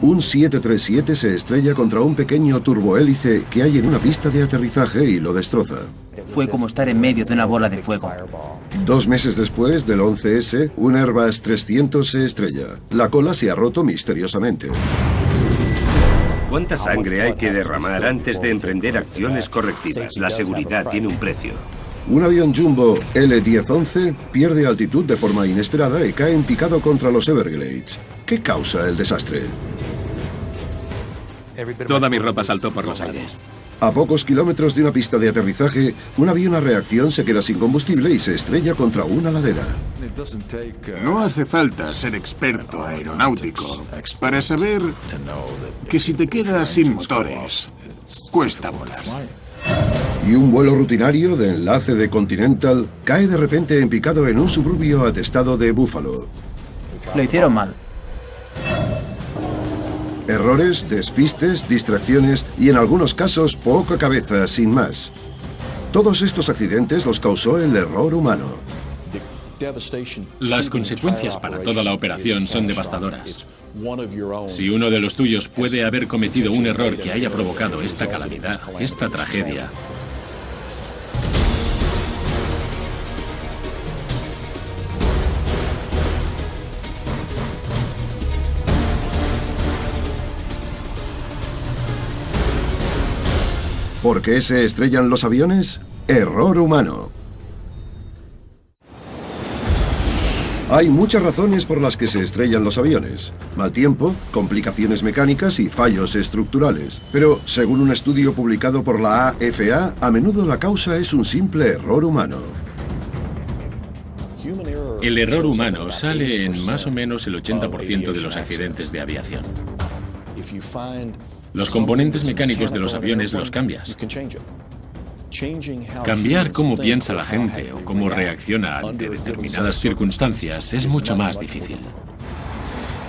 Un 737 se estrella contra un pequeño turbohélice que hay en una pista de aterrizaje y lo destroza. Fue como estar en medio de una bola de fuego. 2 meses después del 11S, un Airbus 300 se estrella. La cola se ha roto misteriosamente. ¿Cuánta sangre hay que derramar antes de emprender acciones correctivas? La seguridad tiene un precio. Un avión jumbo L-1011 pierde altitud de forma inesperada y cae en picado contra los Everglades. ¿Qué causa el desastre? Toda mi ropa saltó por los aires. A pocos kilómetros de una pista de aterrizaje, un avión a reacción se queda sin combustible y se estrella contra una ladera. No hace falta ser experto aeronáutico para saber que si te quedas sin motores, cuesta volar. Y un vuelo rutinario de enlace de Continental cae de repente en picado en un suburbio atestado de Buffalo. Lo hicieron mal. Errores, despistes, distracciones y en algunos casos poca cabeza, sin más. Todos estos accidentes los causó el error humano. Las consecuencias para toda la operación son devastadoras. Si uno de los tuyos puede haber cometido un error que haya provocado esta calamidad, esta tragedia, ¿Por qué se estrellan los aviones? Error humano. Hay muchas razones por las que se estrellan los aviones. Mal tiempo, complicaciones mecánicas y fallos estructurales. Pero, según un estudio publicado por la AFA, a menudo la causa es un simple error humano. el error humano sale en más o menos el 80% de los accidentes de aviación. Los componentes mecánicos de los aviones los cambias. Cambiar cómo piensa la gente o cómo reacciona ante determinadas circunstancias es mucho más difícil.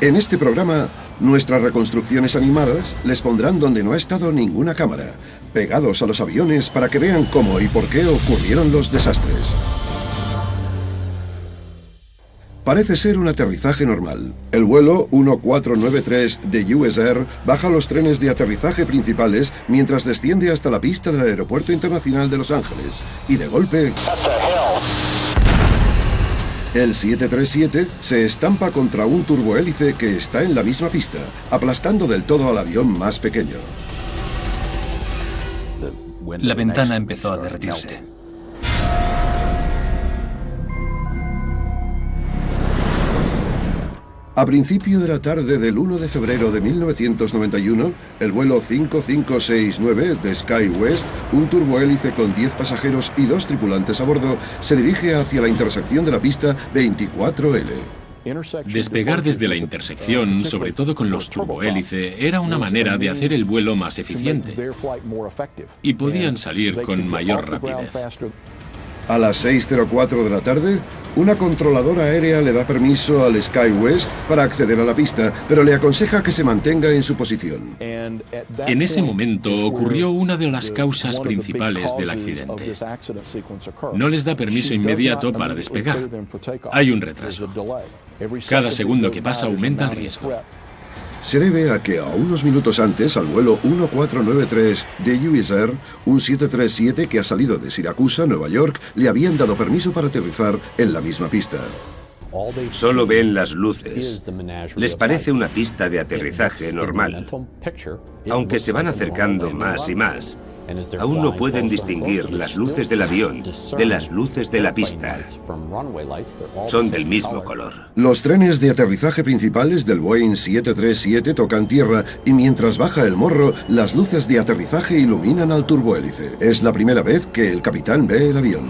En este programa, nuestras reconstrucciones animadas les pondrán donde no ha estado ninguna cámara, pegados a los aviones para que vean cómo y por qué ocurrieron los desastres. Parece ser un aterrizaje normal. El vuelo 1493 de US Air baja los trenes de aterrizaje principales mientras desciende hasta la pista del Aeropuerto Internacional de Los Ángeles. Y de golpe, el 737 se estampa contra un turbohélice que está en la misma pista, aplastando del todo al avión más pequeño. La ventana empezó a derretirse. A principio de la tarde del 1 de febrero de 1991, el vuelo 5569 de SkyWest, un turbohélice con 10 pasajeros y 2 tripulantes a bordo, se dirige hacia la intersección de la pista 24L. Despegar desde la intersección, sobre todo con los turbohélice, era una manera de hacer el vuelo más eficiente y podían salir con mayor rapidez. A las 6:04 de la tarde, una controladora aérea le da permiso al SkyWest para acceder a la pista, pero le aconseja que se mantenga en su posición. En ese momento ocurrió una de las causas principales del accidente. No les da permiso inmediato para despegar. Hay un retraso. Cada segundo que pasa aumenta el riesgo. Se debe a que a unos minutos antes, al vuelo 1493 de US Air, un 737 que ha salido de Siracusa, Nueva York, le habían dado permiso para aterrizar en la misma pista. Solo ven las luces. Les parece una pista de aterrizaje normal. Aunque se van acercando más y más, aún no pueden distinguir las luces del avión de las luces de la pista. Son del mismo color. Los trenes de aterrizaje principales del Boeing 737 tocan tierra y mientras baja el morro, las luces de aterrizaje iluminan al turbohélice. Es la primera vez que el capitán ve el avión.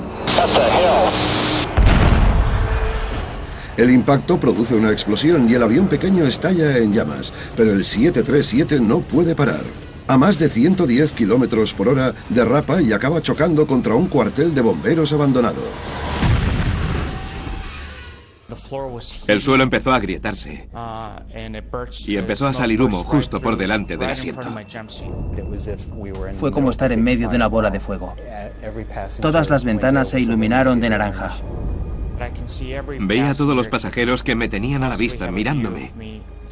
El impacto produce una explosión y el avión pequeño estalla en llamas, pero el 737 no puede parar. A más de 110 kilómetros por hora, derrapa y acaba chocando contra un cuartel de bomberos abandonado. El suelo empezó a agrietarse y empezó a salir humo justo por delante del asiento. Fue como estar en medio de una bola de fuego. Todas las ventanas se iluminaron de naranja. Veía a todos los pasajeros que me tenían a la vista, mirándome.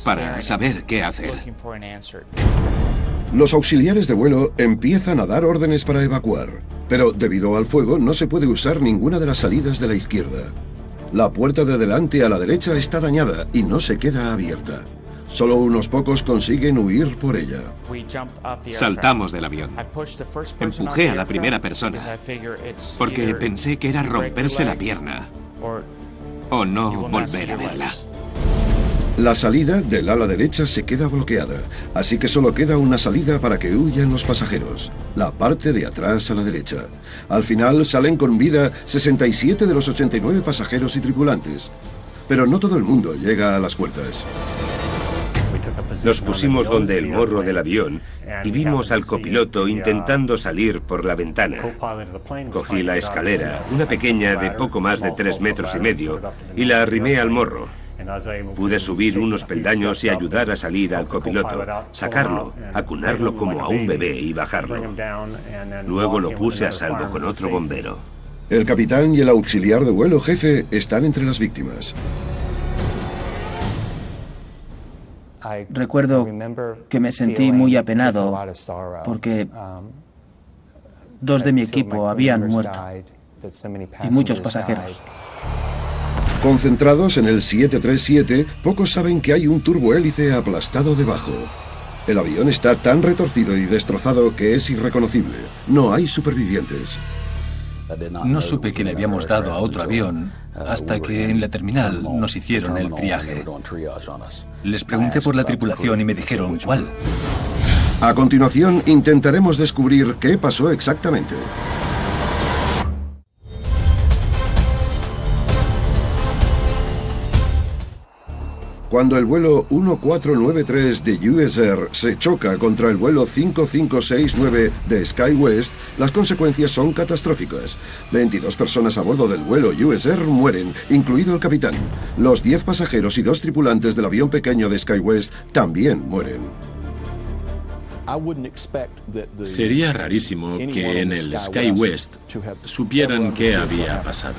para saber qué hacer. Los auxiliares de vuelo empiezan a dar órdenes para evacuar, pero debido al fuego no se puede usar ninguna de las salidas de la izquierda. La puerta de delante a la derecha está dañada y no se queda abierta. Solo unos pocos consiguen huir por ella. Saltamos del avión. Empujé a la primera persona porque pensé que era romperse la pierna o no volver a verla. La salida del ala derecha se queda bloqueada, así que solo queda una salida para que huyan los pasajeros, la parte de atrás a la derecha. Al final salen con vida 67 de los 89 pasajeros y tripulantes, pero no todo el mundo llega a las puertas. Nos pusimos donde el morro del avión y vimos al copiloto intentando salir por la ventana. Cogí la escalera, una pequeña de poco más de 3,5 metros, y la arrimé al morro. Pude subir unos peldaños y ayudar a salir al copiloto, sacarlo, acunarlo como a un bebé y bajarlo. Luego lo puse a salvo con otro bombero. El capitán y el auxiliar de vuelo jefe están entre las víctimas. Recuerdo que me sentí muy apenado porque 2 de mi equipo habían muerto y muchos pasajeros. Concentrados en el 737, pocos saben que hay un turbohélice aplastado debajo. El avión está tan retorcido y destrozado que es irreconocible. No hay supervivientes. No supe que le habíamos dado a otro avión hasta que en la terminal nos hicieron el triaje. Les pregunté por la tripulación y me dijeron ¿cuál? A continuación, intentaremos descubrir qué pasó exactamente. Cuando el vuelo 1493 de US Air se choca contra el vuelo 5569 de SkyWest, las consecuencias son catastróficas. 22 personas a bordo del vuelo US Air mueren, incluido el capitán. Los 10 pasajeros y 2 tripulantes del avión pequeño de SkyWest también mueren. Sería rarísimo que en el SkyWest supieran qué había pasado.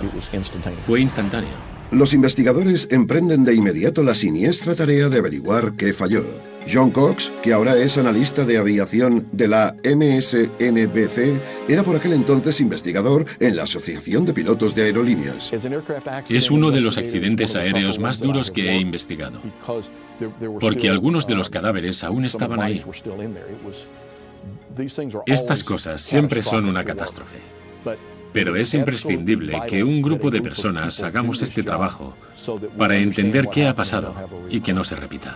Fue instantáneo. Los investigadores emprenden de inmediato la siniestra tarea de averiguar qué falló. John Cox, que ahora es analista de aviación de la MSNBC, era por aquel entonces investigador en la Asociación de Pilotos de Aerolíneas. Es uno de los accidentes aéreos más duros que he investigado, porque algunos de los cadáveres aún estaban ahí. Estas cosas siempre son una catástrofe. Pero es imprescindible que un grupo de personas hagamos este trabajo para entender qué ha pasado y que no se repita.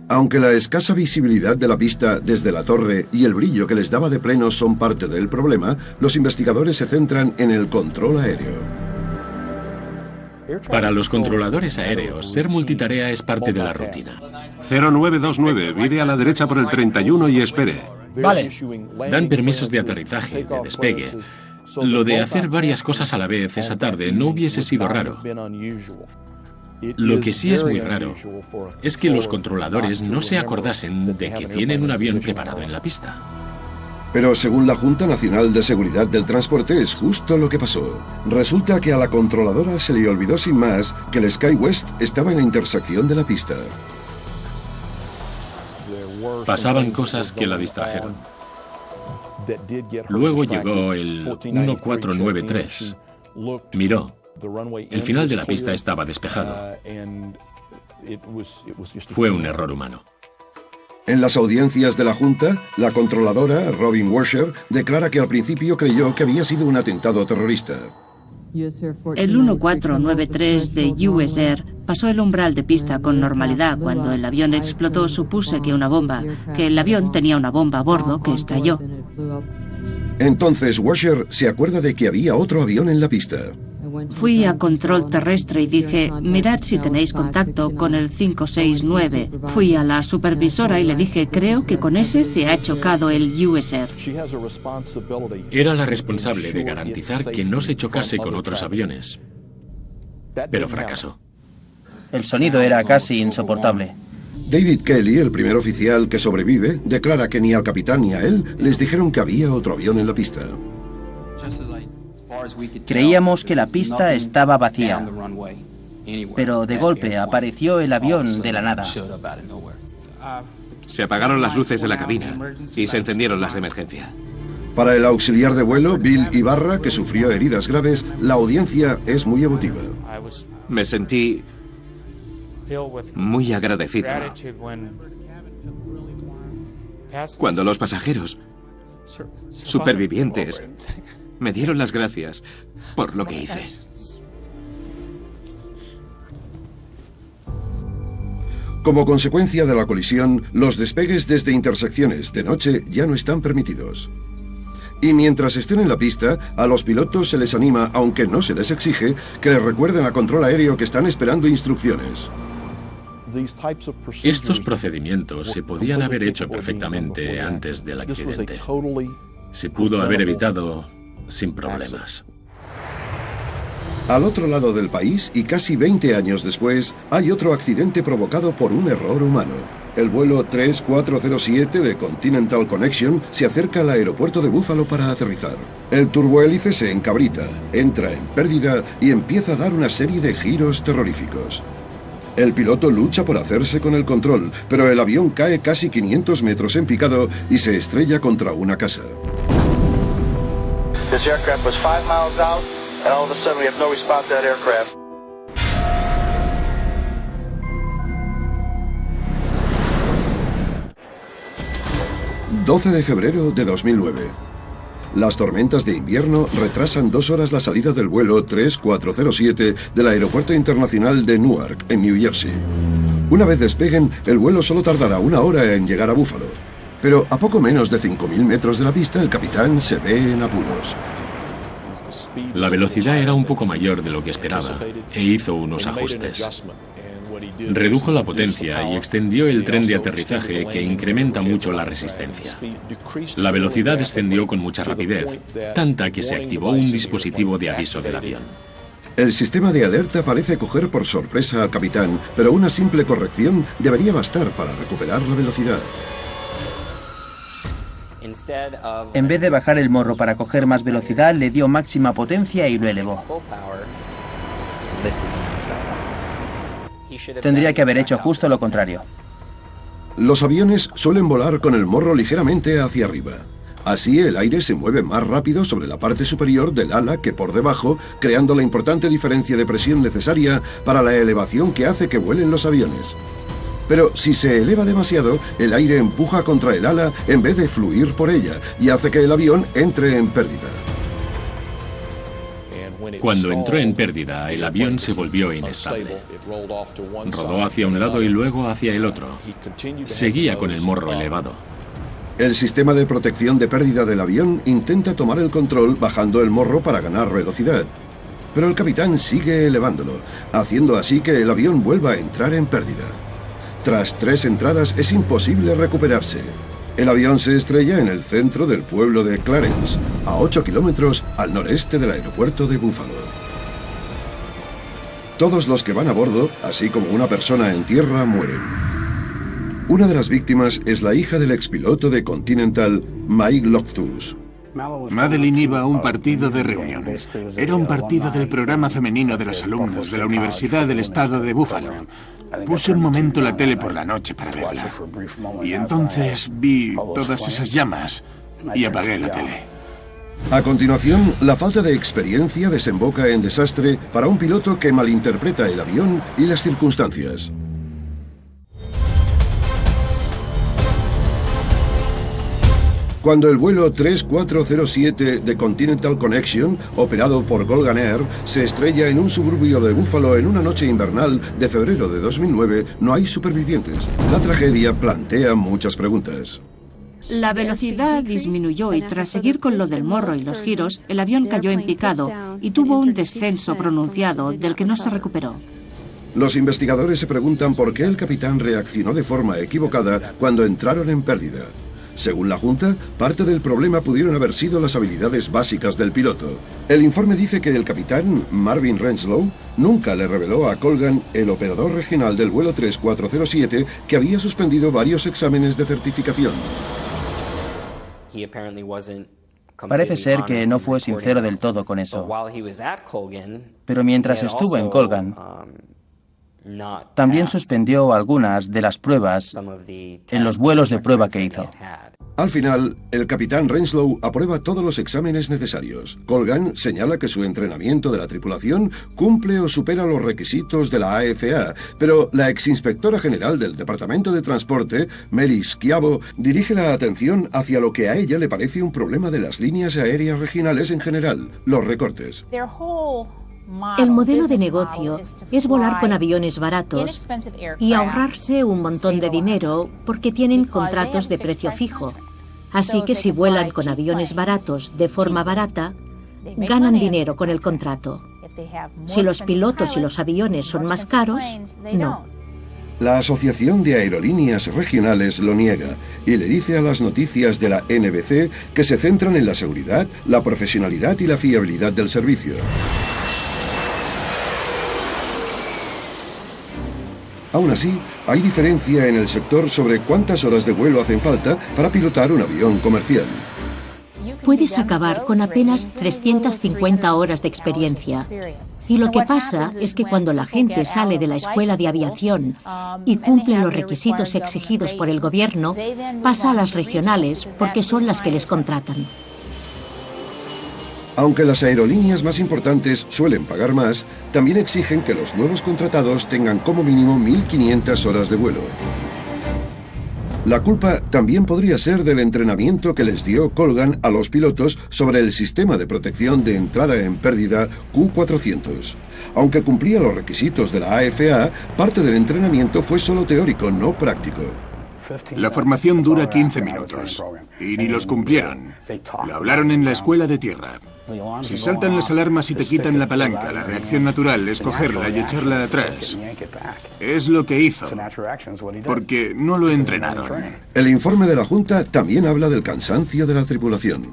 Aunque la escasa visibilidad de la pista desde la torre y el brillo que les daba de pleno son parte del problema, los investigadores se centran en el control aéreo. Para los controladores aéreos, ser multitarea es parte de la rutina. 0929, vire a la derecha por el 31 y espere. Vale. Dan permisos de aterrizaje, de despegue. Lo de hacer varias cosas a la vez esa tarde no hubiese sido raro. Lo que sí es muy raro es que los controladores no se acordasen de que tienen un avión preparado en la pista. Pero según la Junta Nacional de Seguridad del Transporte es justo lo que pasó. Resulta que a la controladora se le olvidó sin más que el SkyWest estaba en la intersección de la pista. Pasaban cosas que la distrajeron. Luego llegó el 1493. Miró. El final de la pista estaba despejado. Fue un error humano. En las audiencias de la Junta, la controladora, Robin Washer, declara que al principio creyó que había sido un atentado terrorista. El 1493 de US Air pasó el umbral de pista con normalidad. Cuando el avión explotó, supuse que el avión tenía una bomba a bordo que estalló. Entonces Washer se acuerda de que había otro avión en la pista. Fui a control terrestre y dije, mirad si tenéis contacto con el 569. Fui a la supervisora y le dije, creo que con ese se ha chocado el US Air. Era la responsable de garantizar que no se chocase con otros aviones. Pero fracasó. El sonido era casi insoportable. David Kelly, el primer oficial que sobrevive, declara que ni al capitán ni a él les dijeron que había otro avión en la pista. Creíamos que la pista estaba vacía. pero de golpe apareció el avión de la nada. Se apagaron las luces de la cabina y se encendieron las de emergencia. Para el auxiliar de vuelo, Bill Ibarra, que sufrió heridas graves, la audiencia es muy emotiva. Me sentí muy agradecido cuando los pasajeros supervivientes me dieron las gracias por lo que hice. Como consecuencia de la colisión, los despegues desde intersecciones de noche ya no están permitidos. Y mientras estén en la pista, a los pilotos se les anima, aunque no se les exige, que les recuerden a control aéreo que están esperando instrucciones. Estos procedimientos se podían haber hecho perfectamente antes del accidente. Se pudo haber evitado sin problemas. Al otro lado del país, y casi 20 años después, hay otro accidente provocado por un error humano. El vuelo 3407 de Continental Connection se acerca al aeropuerto de Buffalo para aterrizar. El turbohélice se encabrita, entra en pérdida y empieza a dar una serie de giros terroríficos. El piloto lucha por hacerse con el control, pero el avión cae casi 500 metros en picado y se estrella contra una casa. This aircraft was 5 miles out, and all of a sudden we have no response to that aircraft. ...12 de febrero de 2009. Las tormentas de invierno retrasan 2 horas la salida del vuelo 3407 del Aeropuerto Internacional de Newark, en New Jersey. Una vez despeguen, el vuelo solo tardará 1 hora en llegar a Buffalo. Pero a poco menos de 5.000 metros de la pista, el capitán se ve en apuros. La velocidad era un poco mayor de lo que esperaba e hizo unos ajustes. Redujo la potencia y extendió el tren de aterrizaje, que incrementa mucho la resistencia. La velocidad descendió con mucha rapidez, tanta que se activó un dispositivo de aviso del avión. El sistema de alerta parece coger por sorpresa al capitán, pero una simple corrección debería bastar para recuperar la velocidad. En vez de bajar el morro para coger más velocidad, le dio máxima potencia y lo elevó. Tendría que haber hecho justo lo contrario. Los aviones suelen volar con el morro ligeramente hacia arriba. Así el aire se mueve más rápido sobre la parte superior del ala que por debajo, creando la importante diferencia de presión necesaria para la elevación que hace que vuelen los aviones. Pero si se eleva demasiado, el aire empuja contra el ala en vez de fluir por ella y hace que el avión entre en pérdida. Cuando entró en pérdida, el avión se volvió inestable. Rodó hacia un lado y luego hacia el otro. Seguía con el morro elevado. El sistema de protección de pérdida del avión intenta tomar el control bajando el morro para ganar velocidad. Pero el capitán sigue elevándolo, haciendo así que el avión vuelva a entrar en pérdida. Tras 3 entradas es imposible recuperarse. El avión se estrella en el centro del pueblo de Clarence, a 8 kilómetros al noreste del aeropuerto de Buffalo. Todos los que van a bordo, así como una persona en tierra, mueren. Una de las víctimas es la hija del expiloto de Continental, Mike Loftus. Madeline iba a un partido de reunión. Era un partido del programa femenino de los alumnos de la Universidad del Estado de Buffalo. Puse un momento la tele por la noche para verla. Y entonces vi todas esas llamas y apagué la tele. A continuación, la falta de experiencia desemboca en desastre para un piloto que malinterpreta el avión y las circunstancias. Cuando el vuelo 3407 de Continental Connection, operado por Colgan Air, se estrella en un suburbio de Buffalo en una noche invernal de febrero de 2009, no hay supervivientes. La tragedia plantea muchas preguntas. La velocidad disminuyó y tras seguir con lo del morro y los giros, el avión cayó en picado y tuvo un descenso pronunciado del que no se recuperó. Los investigadores se preguntan por qué el capitán reaccionó de forma equivocada cuando entraron en pérdida. Según la Junta, parte del problema pudieron haber sido las habilidades básicas del piloto. El informe dice que el capitán, Marvin Renslow, nunca le reveló a Colgan, el operador regional del vuelo 3407, que había suspendido varios exámenes de certificación. Parece ser que no fue sincero del todo con eso. Pero mientras estuvo en Colgan, también suspendió algunas de las pruebas en los vuelos de prueba que hizo. Al final, el capitán Renslow aprueba todos los exámenes necesarios. Colgan señala que su entrenamiento de la tripulación cumple o supera los requisitos de la AFA, pero la exinspectora general del Departamento de Transporte, Mary Schiavo, dirige la atención hacia lo que a ella le parece un problema de las líneas aéreas regionales en general, los recortes. El modelo de negocio es volar con aviones baratos y ahorrarse un montón de dinero porque tienen contratos de precio fijo. Así que si vuelan con aviones baratos de forma barata, ganan dinero con el contrato. Si los pilotos y los aviones son más caros, no. La Asociación de Aerolíneas Regionales lo niega y le dice a las noticias de la NBC que se centran en la seguridad, la profesionalidad y la fiabilidad del servicio. Aún así, hay diferencia en el sector sobre cuántas horas de vuelo hacen falta para pilotar un avión comercial. Puedes acabar con apenas 350 horas de experiencia. Y lo que pasa es que cuando la gente sale de la escuela de aviación y cumple los requisitos exigidos por el gobierno, pasa a las regionales porque son las que les contratan. Aunque las aerolíneas más importantes suelen pagar más, también exigen que los nuevos contratados tengan como mínimo 1.500 horas de vuelo. La culpa también podría ser del entrenamiento que les dio Colgan a los pilotos sobre el sistema de protección de entrada en pérdida Q400. Aunque cumplía los requisitos de la AFA, parte del entrenamiento fue solo teórico, no práctico. La formación dura 15 minutos y ni los cumplieron. Lo hablaron en la escuela de tierra. Si saltan las alarmas y te quitan la palanca, la reacción natural es cogerla y echarla atrás. Es lo que hizo, porque no lo entrenaron. El informe de la Junta también habla del cansancio de la tripulación.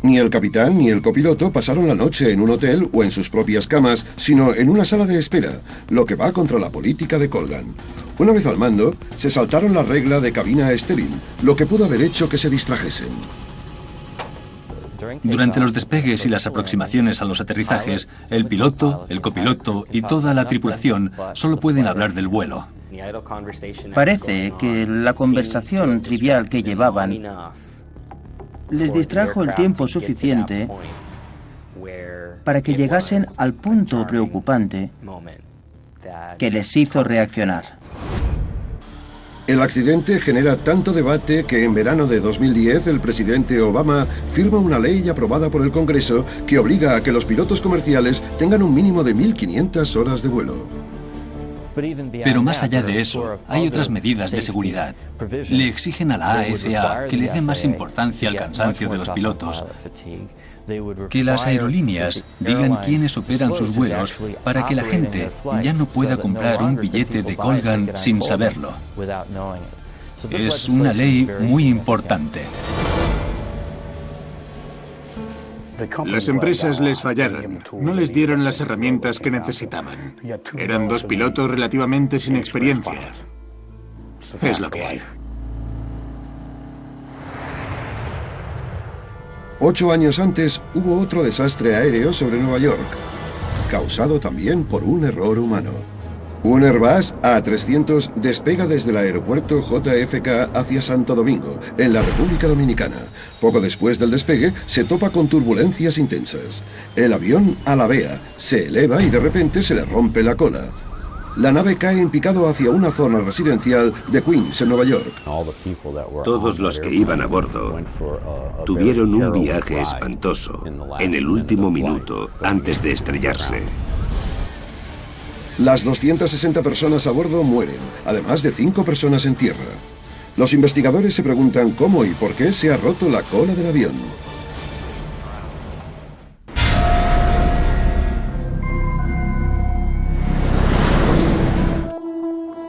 Ni el capitán ni el copiloto pasaron la noche en un hotel o en sus propias camas, sino en una sala de espera, lo que va contra la política de Colgan. Una vez al mando, se saltaron la regla de cabina estéril, lo que pudo haber hecho que se distrajesen. Durante los despegues y las aproximaciones a los aterrizajes, el piloto, el copiloto y toda la tripulación solo pueden hablar del vuelo. Parece que la conversación trivial que llevaban les distrajo el tiempo suficiente para que llegasen al punto preocupante que les hizo reaccionar. El accidente genera tanto debate que en verano de 2010 el presidente Obama firma una ley aprobada por el Congreso que obliga a que los pilotos comerciales tengan un mínimo de 1.500 horas de vuelo. Pero más allá de eso, hay otras medidas de seguridad. Le exigen a la AFA que le dé más importancia al cansancio de los pilotos, que las aerolíneas digan quiénes operan sus vuelos para que la gente ya no pueda comprar un billete de Colgan sin saberlo. Es una ley muy importante. Las empresas les fallaron, no les dieron las herramientas que necesitaban. Eran dos pilotos relativamente sin experiencia. Es lo que hay. 8 años antes hubo otro desastre aéreo sobre Nueva York, causado también por un error humano. Un Airbus A300 despega desde el aeropuerto JFK hacia Santo Domingo, en la República Dominicana. Poco después del despegue, se topa con turbulencias intensas. El avión alabea, se eleva y de repente se le rompe la cola. La nave cae en picado hacia una zona residencial de Queens, en Nueva York. Todos los que iban a bordo tuvieron un viaje espantoso en el último minuto antes de estrellarse. Las 260 personas a bordo mueren, además de 5 personas en tierra. Los investigadores se preguntan cómo y por qué se ha roto la cola del avión.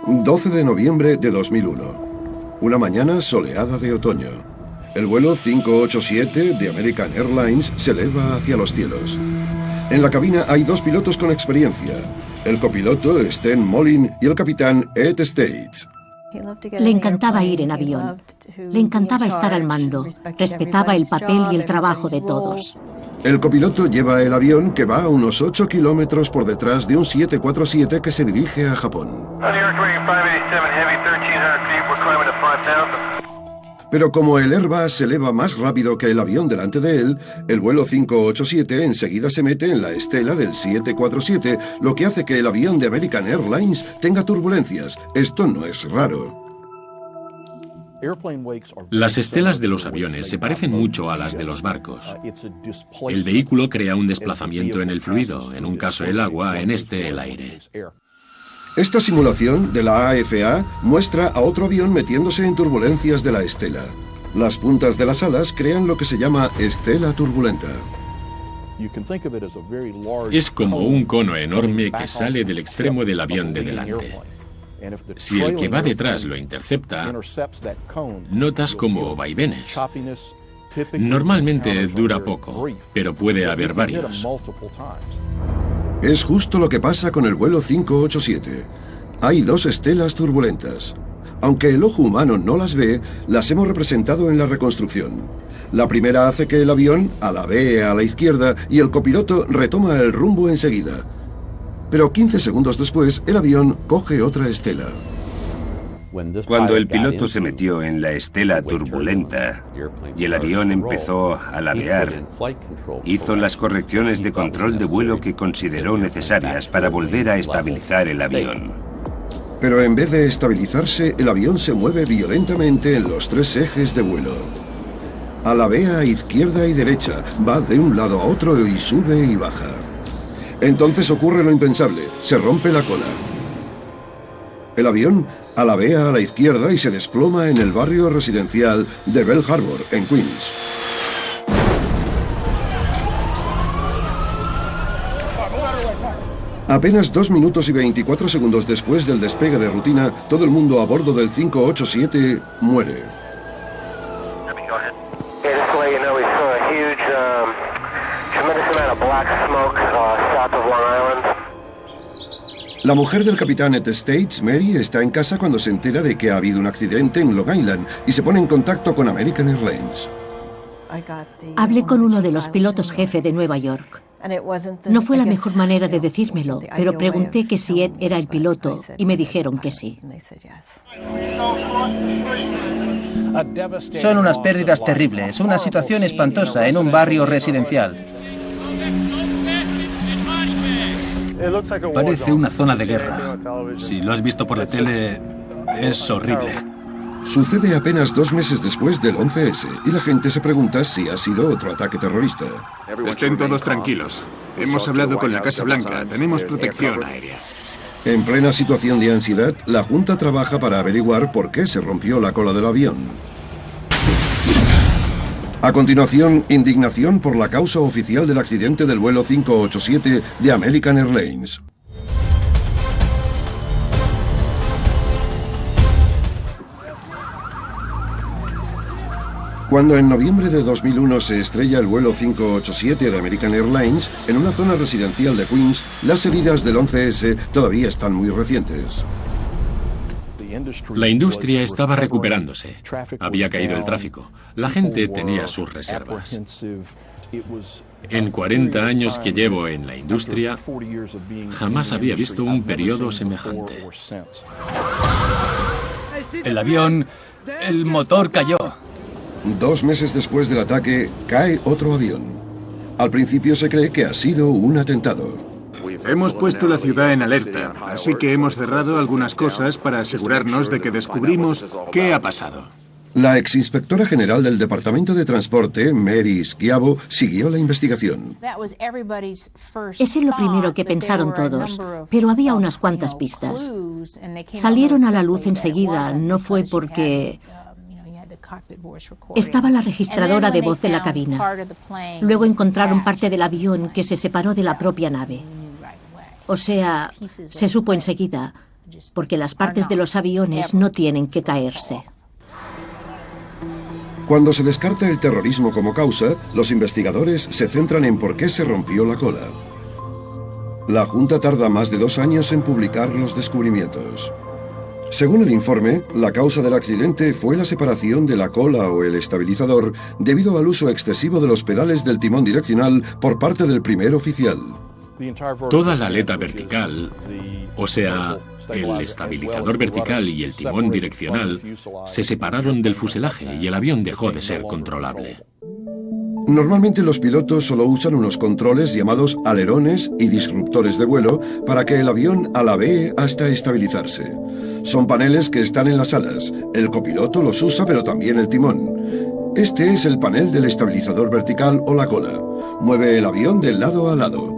...12 de noviembre de 2001... ...una mañana soleada de otoño... ...el vuelo 587 de American Airlines se eleva hacia los cielos... ...en la cabina hay 2 pilotos con experiencia... ...el copiloto Sten Molin y el capitán Ed States... Le encantaba ir en avión. Le encantaba estar al mando. Respetaba el papel y el trabajo de todos. El copiloto lleva el avión que va a unos 8 kilómetros por detrás de un 747 que se dirige a Japón. Pero como el Airbus se eleva más rápido que el avión delante de él, el vuelo 587 enseguida se mete en la estela del 747, lo que hace que el avión de American Airlines tenga turbulencias. Esto no es raro. Las estelas de los aviones se parecen mucho a las de los barcos. El vehículo crea un desplazamiento en el fluido, en un caso el agua, en este el aire. Esta simulación de la AFA muestra a otro avión metiéndose en turbulencias de la estela. Las puntas de las alas crean lo que se llama estela turbulenta. Es como un cono enorme que sale del extremo del avión de delante. Si el que va detrás lo intercepta, notas como vaivenes. Normalmente dura poco, pero puede haber varios. Es justo lo que pasa con el vuelo 587. Hay dos estelas turbulentas. Aunque el ojo humano no las ve, las hemos representado en la reconstrucción. La primera hace que el avión alabee a la izquierda y el copiloto retoma el rumbo enseguida. Pero 15 segundos después, el avión coge otra estela. Cuando el piloto se metió en la estela turbulenta y el avión empezó a ladear, hizo las correcciones de control de vuelo que consideró necesarias para volver a estabilizar el avión. Pero en vez de estabilizarse, el avión se mueve violentamente en los tres ejes de vuelo. Alabea a izquierda y derecha, va de un lado a otro y sube y baja. Entonces ocurre lo impensable, se rompe la cola. El avión alabea a la izquierda y se desploma en el barrio residencial de Bell Harbor, en Queens. Apenas 2 minutos y 24 segundos después del despegue de rutina, todo el mundo a bordo del 587 muere. La mujer del capitán Ed States, Mary, está en casa cuando se entera de que ha habido un accidente en Long Island y se pone en contacto con American Airlines. Hablé con uno de los pilotos jefe de Nueva York. No fue la mejor manera de decírmelo, pero pregunté que si Ed era el piloto y me dijeron que sí. Son unas pérdidas terribles, una situación espantosa en un barrio residencial. Parece una zona de guerra. Si lo has visto por la tele, es horrible. Sucede apenas 2 meses después del 11S y la gente se pregunta si ha sido otro ataque terrorista. Estén todos tranquilos. Hemos hablado con la Casa Blanca. Tenemos protección aérea. En plena situación de ansiedad, la Junta trabaja para averiguar por qué se rompió la cola del avión. A continuación, indignación por la causa oficial del accidente del vuelo 587 de American Airlines. Cuando en noviembre de 2001 se estrella el vuelo 587 de American Airlines, en una zona residencial de Queens, las heridas del 11S todavía están muy recientes. La industria estaba recuperándose. Había caído el tráfico. La gente tenía sus reservas. En 40 años que llevo en la industria, jamás había visto un periodo semejante. El avión, el motor cayó. 2 meses después del ataque, cae otro avión. Al principio se cree que ha sido un atentado. Hemos puesto la ciudad en alerta, así que hemos cerrado algunas cosas para asegurarnos de que descubrimos qué ha pasado. La exinspectora general del Departamento de Transporte, Mary Schiavo, siguió la investigación. Ese es lo primero que pensaron todos, pero había unas cuantas pistas. Salieron a la luz enseguida, no fue porque... Estaba la registradora de voz de la cabina. Luego encontraron parte del avión que se separó de la propia nave. O sea, se supo enseguida, porque las partes de los aviones no tienen que caerse. Cuando se descarta el terrorismo como causa, los investigadores se centran en por qué se rompió la cola. La Junta tarda más de 2 años en publicar los descubrimientos. Según el informe, la causa del accidente fue la separación de la cola o el estabilizador debido al uso excesivo de los pedales del timón direccional por parte del primer oficial. Toda la aleta vertical, o sea, el estabilizador vertical y el timón direccional, se separaron del fuselaje y el avión dejó de ser controlable. Normalmente los pilotos solo usan unos controles llamados alerones y disruptores de vuelo para que el avión alabee hasta estabilizarse. Son paneles que están en las alas. El copiloto los usa, pero también el timón. Este es el panel del estabilizador vertical o la cola. Mueve el avión de lado a lado.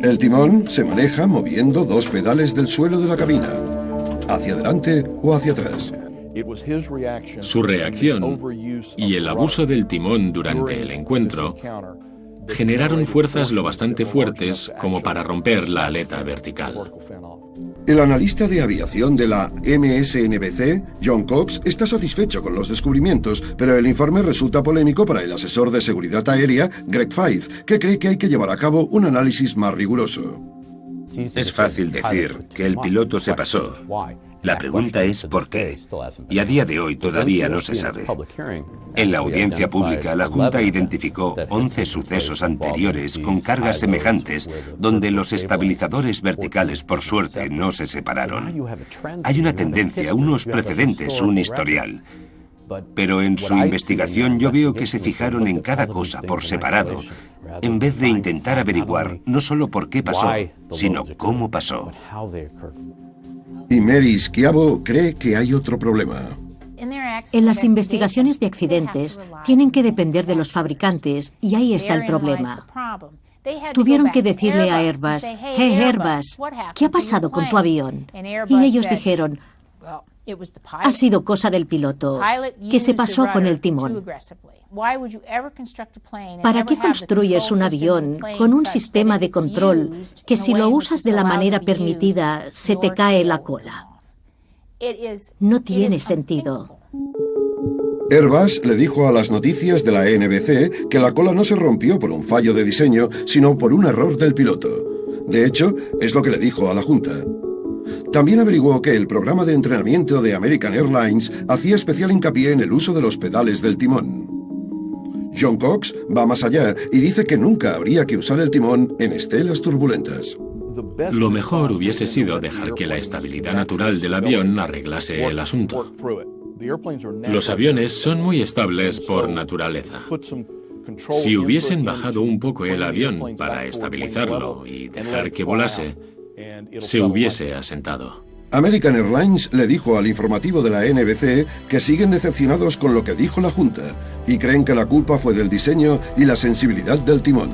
El timón se maneja moviendo dos pedales del suelo de la cabina, hacia adelante o hacia atrás. Su reacción y el abuso del timón durante el encuentro generaron fuerzas lo bastante fuertes como para romper la aleta vertical. El analista de aviación de la MSNBC, John Cox, está satisfecho con los descubrimientos, pero el informe resulta polémico para el asesor de seguridad aérea, Greg Feith, que cree que hay que llevar a cabo un análisis más riguroso. Es fácil decir que el piloto se pasó. La pregunta es ¿por qué? Y a día de hoy todavía no se sabe. En la audiencia pública, la Junta identificó 11 sucesos anteriores con cargas semejantes donde los estabilizadores verticales, por suerte, no se separaron. Hay una tendencia, unos precedentes, un historial. Pero en su investigación yo veo que se fijaron en cada cosa por separado, en vez de intentar averiguar no solo por qué pasó, sino cómo pasó. Y Mary Schiavo cree que hay otro problema. En las investigaciones de accidentes tienen que depender de los fabricantes y ahí está el problema. Tuvieron que decirle a Airbus, «Hey Airbus, ¿qué ha pasado con tu avión?» Y ellos dijeron, «Ha sido cosa del piloto, que se pasó con el timón». ¿Para qué construyes un avión con un sistema de control que si lo usas de la manera permitida se te cae la cola? No tiene sentido. Airbus le dijo a las noticias de la NBC que la cola no se rompió por un fallo de diseño, sino por un error del piloto. De hecho, es lo que le dijo a la Junta. También averiguó que el programa de entrenamiento de American Airlines hacía especial hincapié en el uso de los pedales del timón. John Cox va más allá y dice que nunca habría que usar el timón en estelas turbulentas. Lo mejor hubiese sido dejar que la estabilidad natural del avión arreglase el asunto. Los aviones son muy estables por naturaleza. Si hubiesen bajado un poco el avión para estabilizarlo y dejar que volase, se hubiese asentado. American Airlines le dijo al informativo de la NBC que siguen decepcionados con lo que dijo la Junta y creen que la culpa fue del diseño y la sensibilidad del timón.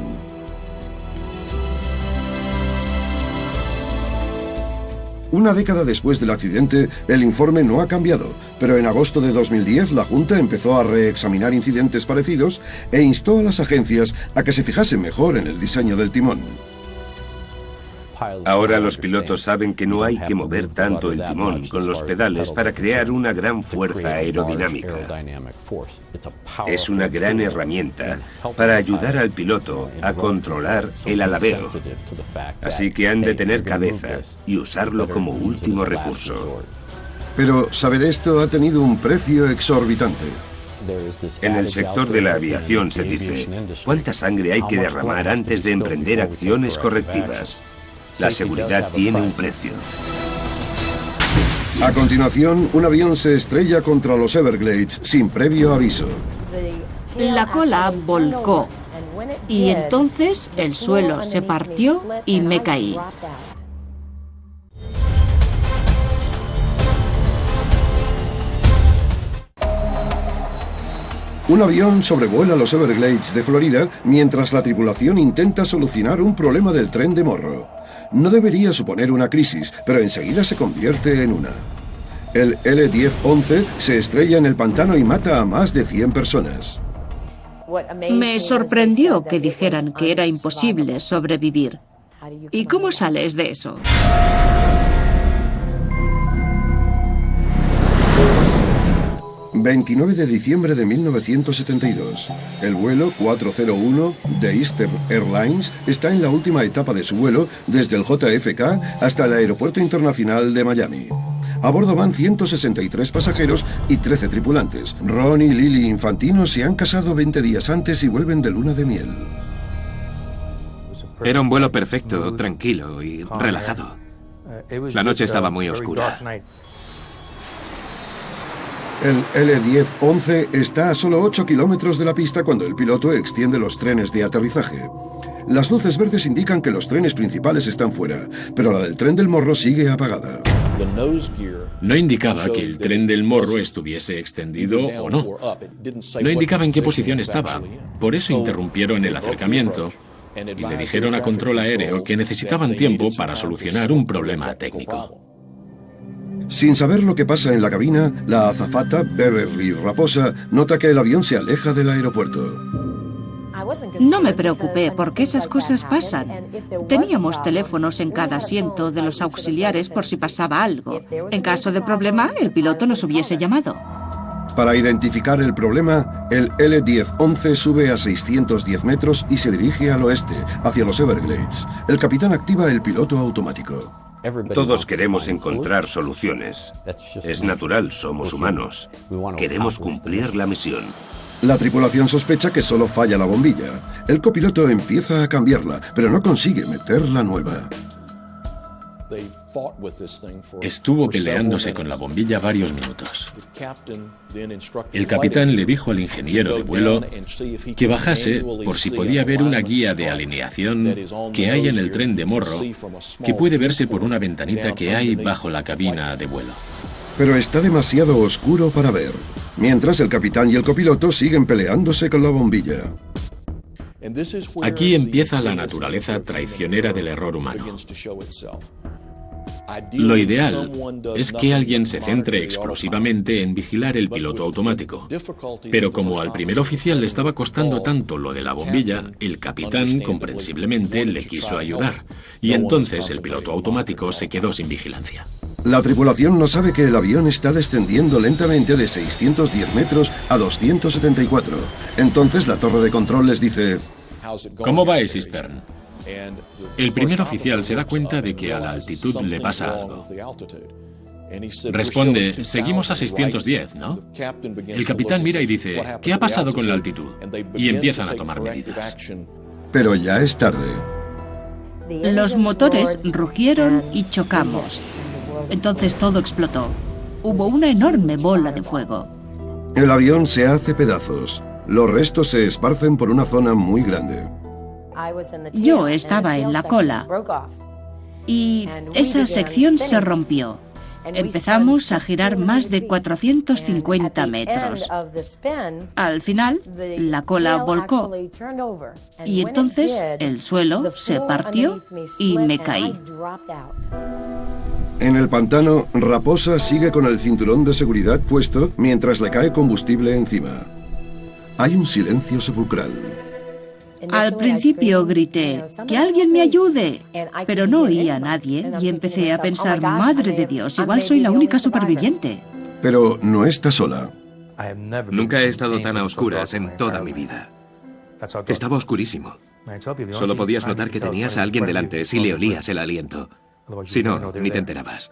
Una década después del accidente, el informe no ha cambiado, pero en agosto de 2010 la Junta empezó a reexaminar incidentes parecidos e instó a las agencias a que se fijasen mejor en el diseño del timón. Ahora los pilotos saben que no hay que mover tanto el timón con los pedales para crear una gran fuerza aerodinámica. Es una gran herramienta para ayudar al piloto a controlar el alabeo. Así que han de tener cabeza y usarlo como último recurso. Pero saber esto ha tenido un precio exorbitante. En el sector de la aviación se dice, ¿cuánta sangre hay que derramar antes de emprender acciones correctivas? La seguridad tiene un precio. A continuación, un avión se estrella contra los Everglades sin previo aviso. La cola volcó y entonces el suelo se partió y me caí. Un avión sobrevuela los Everglades de Florida mientras la tripulación intenta solucionar un problema del tren de Morro. No debería suponer una crisis, pero enseguida se convierte en una. El L-1011 se estrella en el pantano y mata a más de 100 personas. Me sorprendió que dijeran que era imposible sobrevivir. ¿Y cómo sales de eso? 29 de diciembre de 1972. El vuelo 401 de Eastern Airlines está en la última etapa de su vuelo desde el JFK hasta el Aeropuerto Internacional de Miami. A bordo van 163 pasajeros y 13 tripulantes. Ron y Lily Infantino se han casado 20 días antes y vuelven de luna de miel. Era un vuelo perfecto, tranquilo y relajado. La noche estaba muy oscura. El L-10-11 está a solo 8 kilómetros de la pista cuando el piloto extiende los trenes de aterrizaje. Las luces verdes indican que los trenes principales están fuera, pero la del tren del Morro sigue apagada. No indicaba que el tren del Morro estuviese extendido o no. No indicaba en qué posición estaba. Por eso interrumpieron el acercamiento y le dijeron a control aéreo que necesitaban tiempo para solucionar un problema técnico. Sin saber lo que pasa en la cabina, la azafata Beverly Raposa nota que el avión se aleja del aeropuerto. No me preocupé porque esas cosas pasan. Teníamos teléfonos en cada asiento de los auxiliares por si pasaba algo. En caso de problema, el piloto nos hubiese llamado. Para identificar el problema, el L-10-11 sube a 610 metros y se dirige al oeste, hacia los Everglades. El capitán activa el piloto automático. Todos queremos encontrar soluciones. Es natural, somos humanos. Queremos cumplir la misión. La tripulación sospecha que solo falla la bombilla. El copiloto empieza a cambiarla, pero no consigue meter la nueva. Estuvo peleándose con la bombilla varios minutos. El capitán le dijo al ingeniero de vuelo que bajase por si podía ver una guía de alineación que hay en el tren de Morro, que puede verse por una ventanita que hay bajo la cabina de vuelo. Pero está demasiado oscuro para ver, mientras el capitán y el copiloto siguen peleándose con la bombilla. Aquí empieza la naturaleza traicionera del error humano. Lo ideal es que alguien se centre exclusivamente en vigilar el piloto automático. Pero como al primer oficial le estaba costando tanto lo de la bombilla, el capitán comprensiblemente le quiso ayudar. Y entonces el piloto automático se quedó sin vigilancia. La tripulación no sabe que el avión está descendiendo lentamente de 610 metros a 274. Entonces la torre de control les dice: ¿Cómo vais, Eastern? El primer oficial se da cuenta de que a la altitud le pasa algo. Responde: seguimos a 610, ¿no? El capitán mira y dice: ¿qué ha pasado con la altitud? Y empiezan a tomar medidas. Pero ya es tarde. Los motores rugieron y chocamos. Entonces todo explotó. Hubo una enorme bola de fuego. El avión se hace pedazos. Los restos se esparcen por una zona muy grande. Yo estaba en la cola y esa sección se rompió. Empezamos a girar más de 450 metros. Al final, la cola volcó y entonces el suelo se partió y me caí. En el pantano, Raposa sigue con el cinturón de seguridad puesto mientras le cae combustible encima. Hay un silencio sepulcral. Al principio grité: ¡que alguien me ayude! Pero no oía a nadie y empecé a pensar: ¡madre de Dios, igual soy la única superviviente! Pero no está sola. Nunca he estado tan a oscuras en toda mi vida. Estaba oscurísimo. Solo podías notar que tenías a alguien delante si le olías el aliento. Si no, ni te enterabas.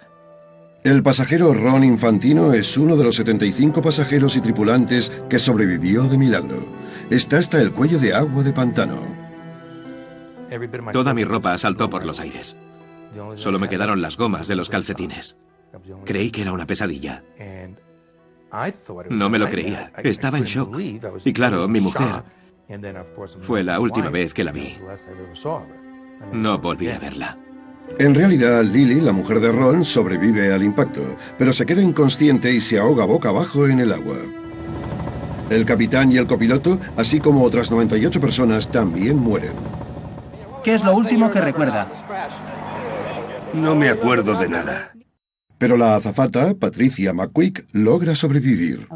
El pasajero Ron Infantino es uno de los 75 pasajeros y tripulantes que sobrevivió de milagro. Está hasta el cuello de agua de pantano. Toda mi ropa saltó por los aires. Solo me quedaron las gomas de los calcetines. Creí que era una pesadilla. No me lo creía. Estaba en shock. Y claro, mi mujer fue la última vez que la vi. No volví a verla. En realidad, Lily, la mujer de Ron, sobrevive al impacto, pero se queda inconsciente y se ahoga boca abajo en el agua. El capitán y el copiloto, así como otras 98 personas, también mueren. ¿Qué es lo último que recuerda? No me acuerdo de nada. Pero la azafata, Patricia McQuick, logra sobrevivir.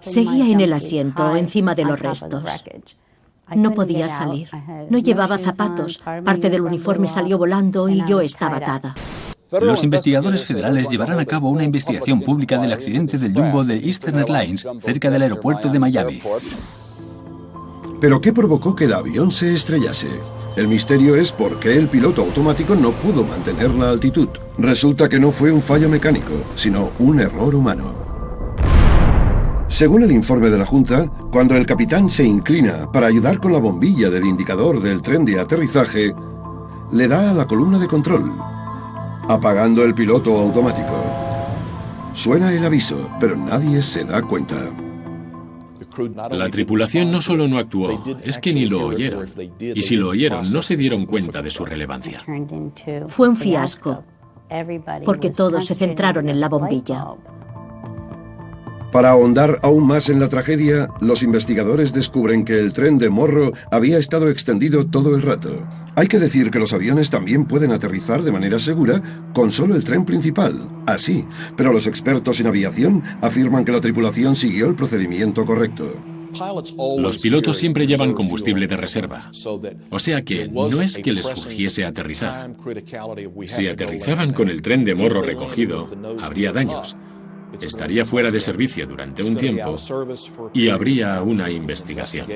Seguía en el asiento, encima de los restos. No podía salir. No llevaba zapatos. Parte del uniforme salió volando y yo estaba atada. Los investigadores federales llevarán a cabo una investigación pública del accidente del Jumbo de Eastern Airlines cerca del aeropuerto de Miami. ¿Pero qué provocó que el avión se estrellase? El misterio es por qué el piloto automático no pudo mantener la altitud. Resulta que no fue un fallo mecánico, sino un error humano. Según el informe de la Junta, cuando el capitán se inclina para ayudar con la bombilla del indicador del tren de aterrizaje, le da a la columna de control, apagando el piloto automático. Suena el aviso, pero nadie se da cuenta. La tripulación no solo no actuó, es que ni lo oyeron. Y si lo oyeron, no se dieron cuenta de su relevancia. Fue un fiasco, porque todos se centraron en la bombilla. Para ahondar aún más en la tragedia, los investigadores descubren que el tren de Morro había estado extendido todo el rato. Hay que decir que los aviones también pueden aterrizar de manera segura con solo el tren principal, así, pero los expertos en aviación afirman que la tripulación siguió el procedimiento correcto. Los pilotos siempre llevan combustible de reserva, o sea que no es que les surgiese aterrizar. Si aterrizaban con el tren de Morro recogido, habría daños. Estaría fuera de servicio durante un tiempo y habría una investigación.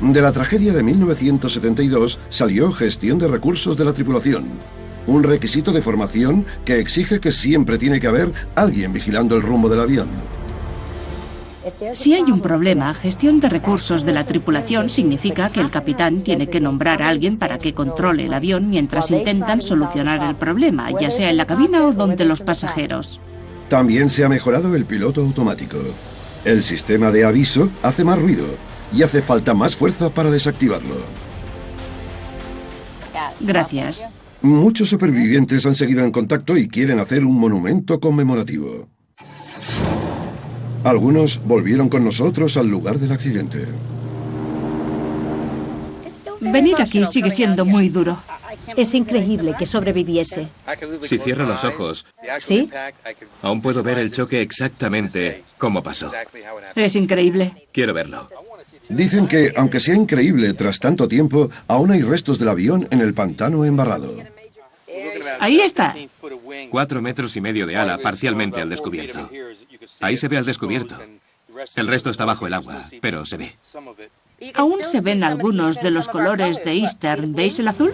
De la tragedia de 1972 salió gestión de recursos de la tripulación, un requisito de formación que exige que siempre tiene que haber alguien vigilando el rumbo del avión. Si hay un problema, gestión de recursos de la tripulación significa que el capitán tiene que nombrar a alguien para que controle el avión mientras intentan solucionar el problema, ya sea en la cabina o donde los pasajeros. También se ha mejorado el piloto automático. El sistema de aviso hace más ruido y hace falta más fuerza para desactivarlo. Gracias. Muchos supervivientes han seguido en contacto y quieren hacer un monumento conmemorativo. Algunos volvieron con nosotros al lugar del accidente. Venir aquí sigue siendo muy duro. Es increíble que sobreviviese. Si cierro los ojos, ¿Sí? aún puedo ver el choque exactamente cómo pasó. Es increíble. Quiero verlo. Dicen que, aunque sea increíble tras tanto tiempo, aún hay restos del avión en el pantano embarrado. Ahí está. 4,5 metros de ala parcialmente al descubierto. Ahí se ve al descubierto. El resto está bajo el agua, pero se ve. Aún se ven algunos de los colores de Eastern. ¿Veis el azul?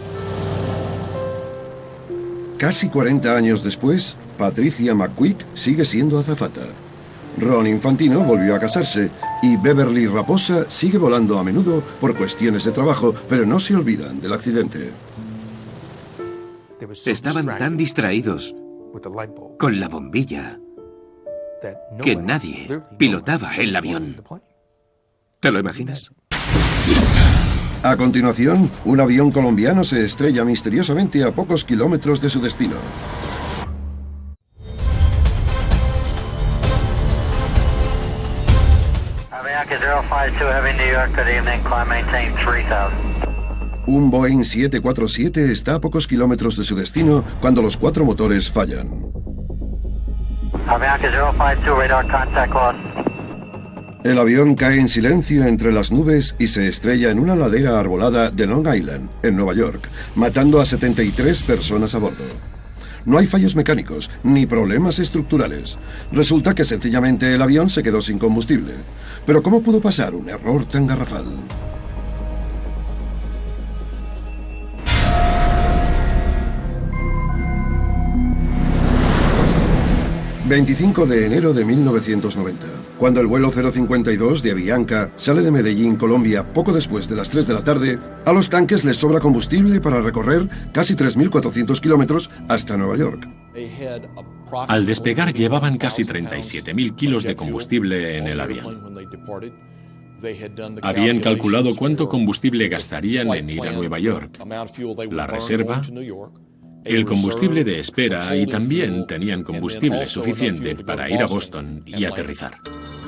Casi 40 años después, Patricia McQuick sigue siendo azafata. Ron Infantino volvió a casarse y Beverly Raposa sigue volando a menudo por cuestiones de trabajo, pero no se olvidan del accidente. Estaban tan distraídos con la bombilla que nadie pilotaba el avión. ¿Te lo imaginas? A continuación, un avión colombiano se estrella misteriosamente a pocos kilómetros de su destino. Un Boeing 747 está a pocos kilómetros de su destino cuando los 4 motores fallan. El avión cae en silencio entre las nubes y se estrella en una ladera arbolada de Long Island, en Nueva York, matando a 73 personas a bordo. No hay fallos mecánicos, ni problemas estructurales. Resulta que sencillamente el avión se quedó sin combustible. Pero ¿cómo pudo pasar un error tan garrafal? 25 de enero de 1990, cuando el vuelo 052 de Avianca sale de Medellín, Colombia, poco después de las 3 de la tarde, a los tanques les sobra combustible para recorrer casi 3.400 kilómetros hasta Nueva York. Al despegar llevaban casi 37.000 kilos de combustible en el avión. Habían calculado cuánto combustible gastarían en ir a Nueva York, la reserva, el combustible de espera y también tenían combustible suficiente para ir a Boston y aterrizar.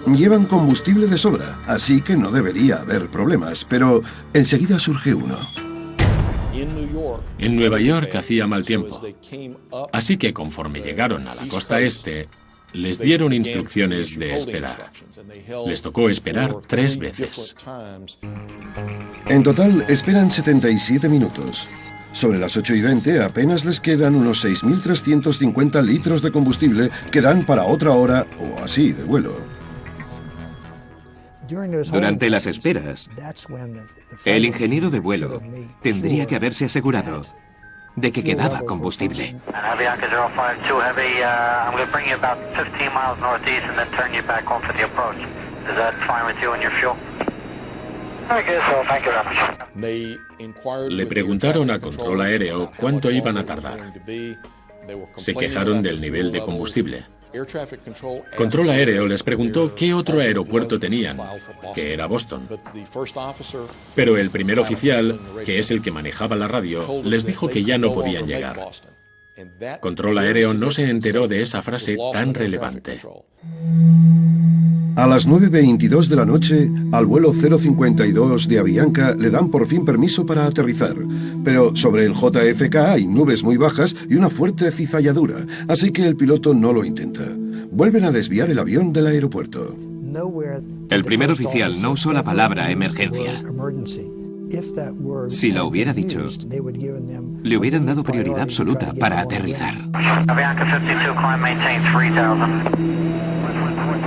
Llevan combustible de sobra, así que no debería haber problemas, pero enseguida surge uno. En Nueva York hacía mal tiempo, así que conforme llegaron a la costa este, les dieron instrucciones de esperar. Les tocó esperar 3 veces. En total, esperan 77 minutos. Sobre las 8:20 apenas les quedan unos 6.350 litros de combustible que dan para otra hora o así de vuelo. Durante las esperas, el ingeniero de vuelo tendría que haberse asegurado de que quedaba combustible. Le preguntaron a control aéreo cuánto iban a tardar. Se quejaron del nivel de combustible. Control aéreo les preguntó qué otro aeropuerto tenían, que era Boston. Pero el primer oficial, que es el que manejaba la radio, les dijo que ya no podían llegar. Control aéreo no se enteró de esa frase tan relevante. A las 9:22 de la noche, al vuelo 052 de Avianca le dan por fin permiso para aterrizar. Pero sobre el JFK hay nubes muy bajas y una fuerte cizalladura, así que el piloto no lo intenta. Vuelven a desviar el avión del aeropuerto. El primer oficial no usó la palabra emergencia. Si lo hubiera dicho, le hubieran dado prioridad absoluta para aterrizar. Avianca 52, climb maintain 3000.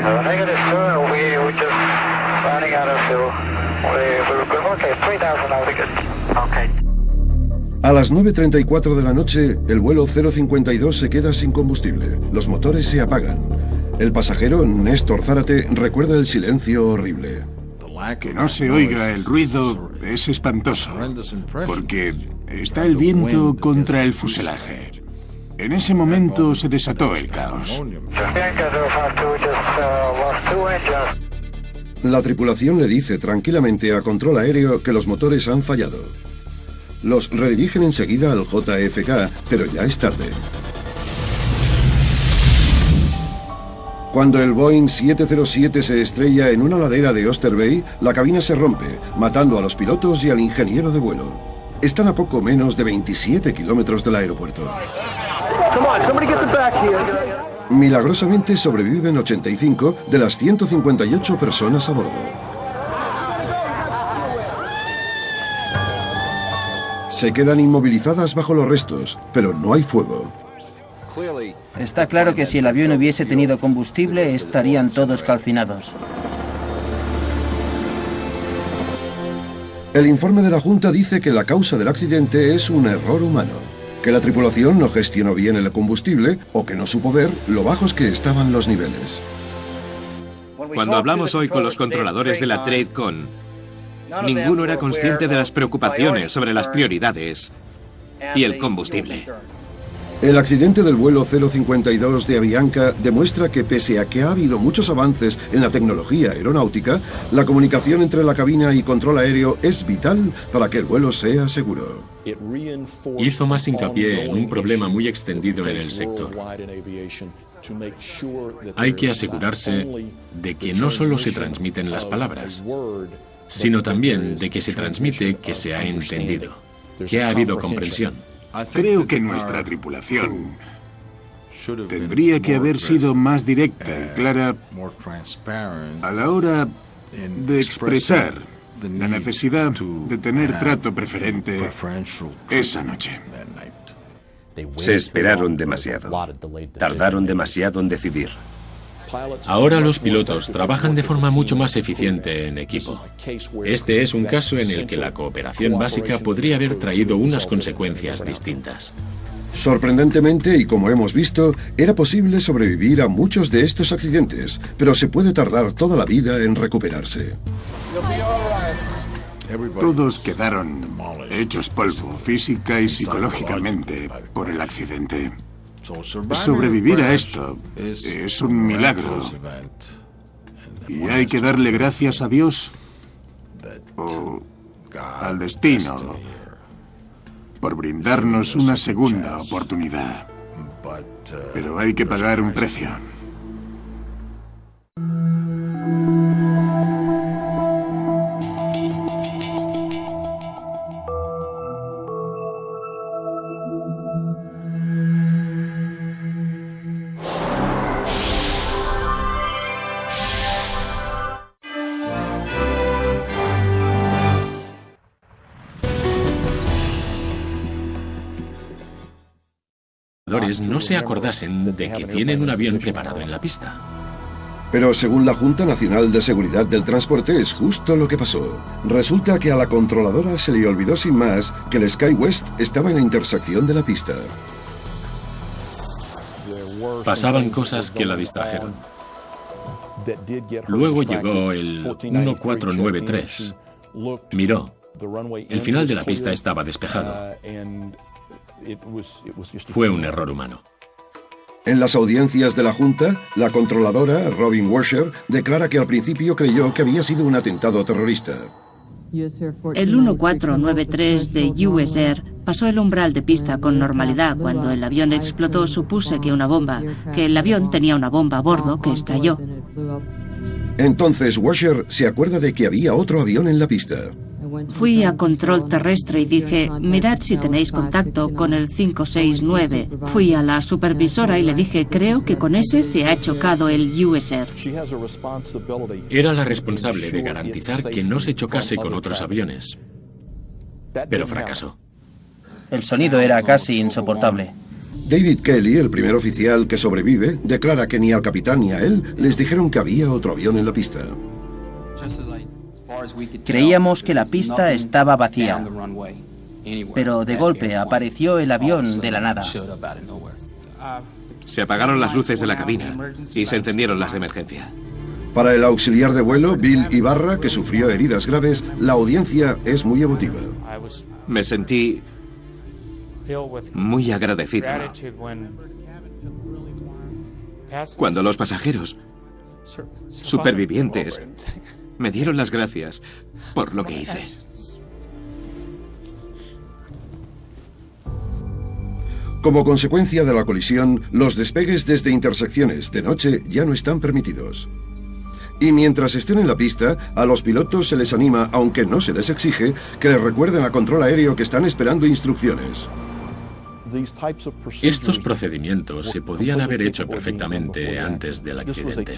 Negative, sir. We just running out of fuel. We're good. Okay, 3000 now, we're good. Okay. A las 9:34 de la noche, el vuelo 052 se queda sin combustible. Los motores se apagan. El pasajero, Néstor Zárate, recuerda el silencio horrible. Que no se oiga el ruido es espantoso, porque está el viento contra el fuselaje. En ese momento se desató el caos. La tripulación le dice tranquilamente a control aéreo que los motores han fallado. Los redirigen enseguida al JFK, pero ya es tarde. Cuando el Boeing 707 se estrella en una ladera de Oyster Bay, la cabina se rompe, matando a los pilotos y al ingeniero de vuelo. Están a poco menos de 27 kilómetros del aeropuerto. Milagrosamente sobreviven 85 de las 158 personas a bordo. Se quedan inmovilizadas bajo los restos, pero no hay fuego. Está claro que si el avión hubiese tenido combustible, estarían todos calcinados. El informe de la Junta dice que la causa del accidente es un error humano, que la tripulación no gestionó bien el combustible o que no supo ver lo bajos que estaban los niveles. Cuando hablamos hoy con los controladores de la TradeCon, ninguno era consciente de las preocupaciones sobre las prioridades y el combustible. El accidente del vuelo 052 de Avianca demuestra que pese a que ha habido muchos avances en la tecnología aeronáutica, la comunicación entre la cabina y control aéreo es vital para que el vuelo sea seguro. Hizo más hincapié en un problema muy extendido en el sector. Hay que asegurarse de que no solo se transmiten las palabras, sino también de que se transmite que se ha entendido, que ha habido comprensión. Creo que nuestra tripulación tendría que haber sido más directa y clara a la hora de expresar la necesidad de tener trato preferente esa noche. Se esperaron demasiado. Tardaron demasiado en decidir. Ahora los pilotos trabajan de forma mucho más eficiente en equipo. Este es un caso en el que la cooperación básica podría haber traído unas consecuencias distintas. Sorprendentemente, y como hemos visto, era posible sobrevivir a muchos de estos accidentes, pero se puede tardar toda la vida en recuperarse. Todos quedaron hechos polvo, física y psicológicamente, por el accidente. Sobrevivir a esto es un milagro. Y hay que darle gracias a Dios o al destino por brindarnos una segunda oportunidad. Pero hay que pagar un precio. organizadores no se acordasen de que tienen un avión preparado en la pista. Pero según la Junta Nacional de Seguridad del Transporte es justo lo que pasó. Resulta que a la controladora se le olvidó sin más que el SkyWest estaba en la intersección de la pista. Pasaban cosas que la distrajeron. Luego llegó el 1493. Miró. El final de la pista estaba despejado. Fue un error humano. En las audiencias de la Junta, la controladora, Robin Washer, declara que al principio creyó que había sido un atentado terrorista. El 1493 de US Air pasó el umbral de pista con normalidad. Cuando el avión explotó, supuse que el avión tenía una bomba a bordo que estalló. Entonces Washer se acuerda de que había otro avión en la pista. Fui a control terrestre y dije, mirad si tenéis contacto con el 569. Fui a la supervisora y le dije, creo que con ese se ha chocado el US Air. Era la responsable de garantizar que no se chocase con otros aviones. Pero fracasó. El sonido era casi insoportable. David Kelly, el primer oficial que sobrevive, declara que ni al capitán ni a él les dijeron que había otro avión en la pista. Creíamos que la pista estaba vacía, pero de golpe apareció el avión de la nada. Se apagaron las luces de la cabina y se encendieron las de emergencia. Para el auxiliar de vuelo, Bill Ibarra, que sufrió heridas graves, la audiencia es muy emotiva. Me sentí muy agradecido cuando los pasajeros supervivientes me dieron las gracias por lo que hice. Como consecuencia de la colisión, los despegues desde intersecciones de noche ya no están permitidos. Y mientras estén en la pista, a los pilotos se les anima, aunque no se les exige, que les recuerden a control aéreo que están esperando instrucciones. Estos procedimientos se podían haber hecho perfectamente antes del accidente.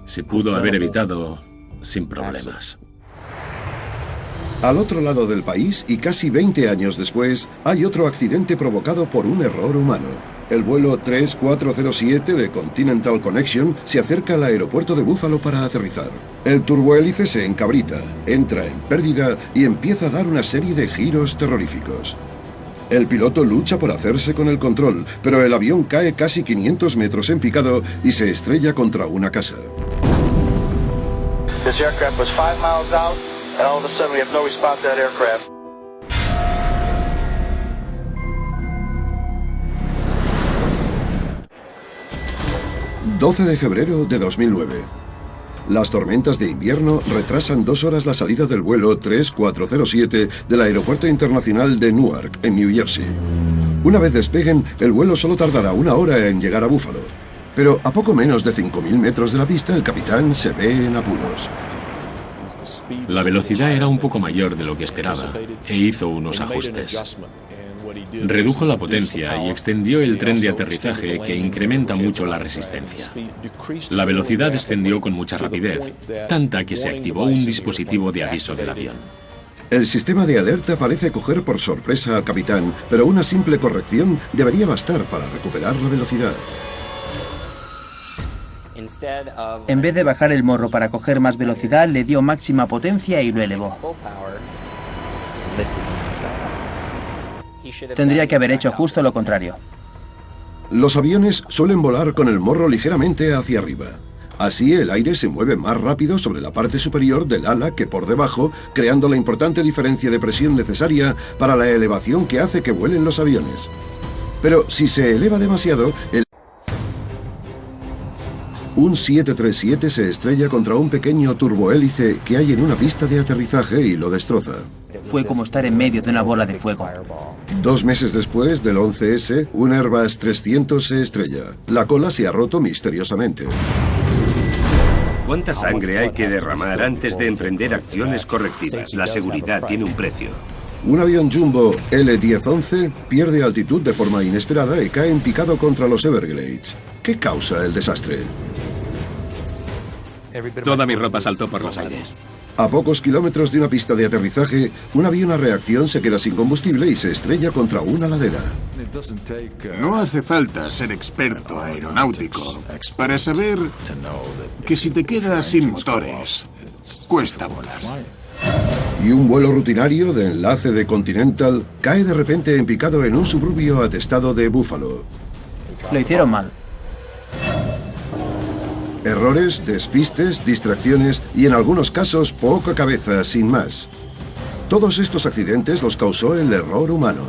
Se pudo haber evitado sin problemas. Al otro lado del país, y casi 20 años después, hay otro accidente provocado por un error humano. El vuelo 3407 de Continental Connection se acerca al aeropuerto de Buffalo para aterrizar. El turbohélice se encabrita, entra en pérdida y empieza a dar una serie de giros terroríficos. El piloto lucha por hacerse con el control, pero el avión cae casi 500 metros en picado y se estrella contra una casa. This aircraft was 5 miles out, and all of a sudden we have no response to that aircraft. ...12 de febrero de 2009. Las tormentas de invierno retrasan 2 horas la salida del vuelo 3407 del Aeropuerto Internacional de Newark, en New Jersey. Una vez despeguen, el vuelo solo tardará 1 hora en llegar a Buffalo. Pero a poco menos de 5.000 metros de la pista, el capitán se ve en apuros. La velocidad era un poco mayor de lo que esperaba e hizo unos ajustes. Redujo la potencia y extendió el tren de aterrizaje, que incrementa mucho la resistencia. La velocidad descendió con mucha rapidez, tanta que se activó un dispositivo de aviso del avión. El sistema de alerta parece coger por sorpresa al capitán, pero una simple corrección debería bastar para recuperar la velocidad. En vez de bajar el morro para coger más velocidad, le dio máxima potencia y lo elevó. Tendría que haber hecho justo lo contrario. Los aviones suelen volar con el morro ligeramente hacia arriba. Así el aire se mueve más rápido sobre la parte superior del ala que por debajo, creando la importante diferencia de presión necesaria para la elevación que hace que vuelen los aviones. Pero si se eleva demasiado, un 737 se estrella contra un pequeño turbohélice que hay en una pista de aterrizaje y lo destroza. Fue como estar en medio de una bola de fuego. 2 meses después del 11S, un Airbus 300 se estrella. La cola se ha roto misteriosamente. ¿Cuánta sangre hay que derramar antes de emprender acciones correctivas? La seguridad tiene un precio. Un avión jumbo L-1011 pierde altitud de forma inesperada y cae en picado contra los Everglades. ¿Qué causa el desastre? Toda mi ropa saltó por los aires. A pocos kilómetros de una pista de aterrizaje, un avión a reacción se queda sin combustible y se estrella contra una ladera. No hace falta ser experto aeronáutico para saber que si te quedas sin motores, cuesta volar. Y un vuelo rutinario de enlace de Continental cae de repente en picado en un suburbio atestado de Buffalo. Lo hicieron mal. Errores, despistes, distracciones y en algunos casos poca cabeza, sin más. Todos estos accidentes los causó el error humano.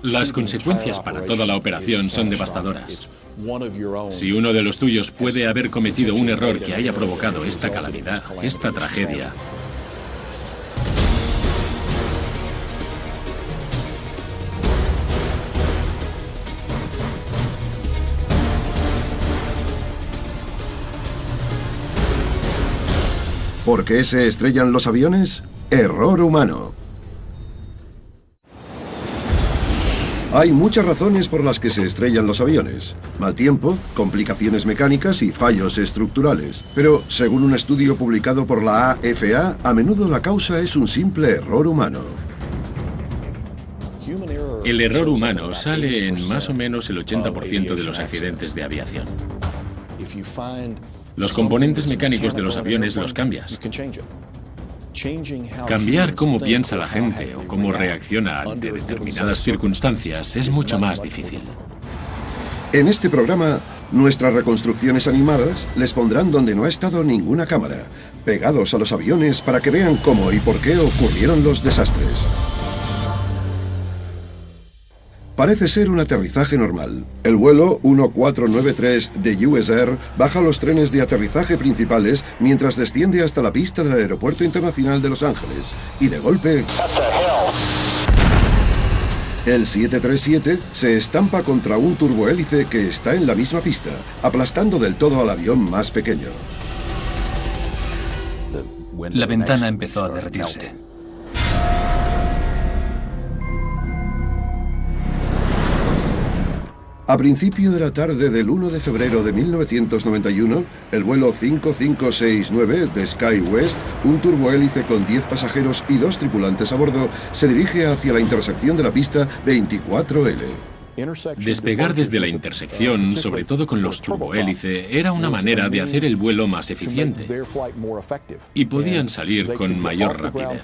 Las consecuencias para toda la operación son devastadoras. Si uno de los tuyos puede haber cometido un error que haya provocado esta calamidad, esta tragedia, ¿por qué se estrellan los aviones? Error humano. Hay muchas razones por las que se estrellan los aviones. Mal tiempo, complicaciones mecánicas y fallos estructurales. Pero, según un estudio publicado por la AFA, a menudo la causa es un simple error humano. el error humano sale en más o menos el 80% de los accidentes de aviación. Los componentes mecánicos de los aviones los cambias. Cambiar cómo piensa la gente o cómo reacciona ante determinadas circunstancias es mucho más difícil. En este programa, nuestras reconstrucciones animadas les pondrán donde no ha estado ninguna cámara, pegados a los aviones para que vean cómo y por qué ocurrieron los desastres. Parece ser un aterrizaje normal. El vuelo 1493 de US Air baja los trenes de aterrizaje principales mientras desciende hasta la pista del Aeropuerto Internacional de Los Ángeles. Y de golpe, el 737 se estampa contra un turbohélice que está en la misma pista, aplastando del todo al avión más pequeño. La ventana empezó a derretirse. A principio de la tarde del 1 de febrero de 1991, el vuelo 5569 de SkyWest, un turbohélice con 10 pasajeros y 2 tripulantes a bordo, se dirige hacia la intersección de la pista 24L. Despegar desde la intersección, sobre todo con los turbohélice, era una manera de hacer el vuelo más eficiente y podían salir con mayor rapidez.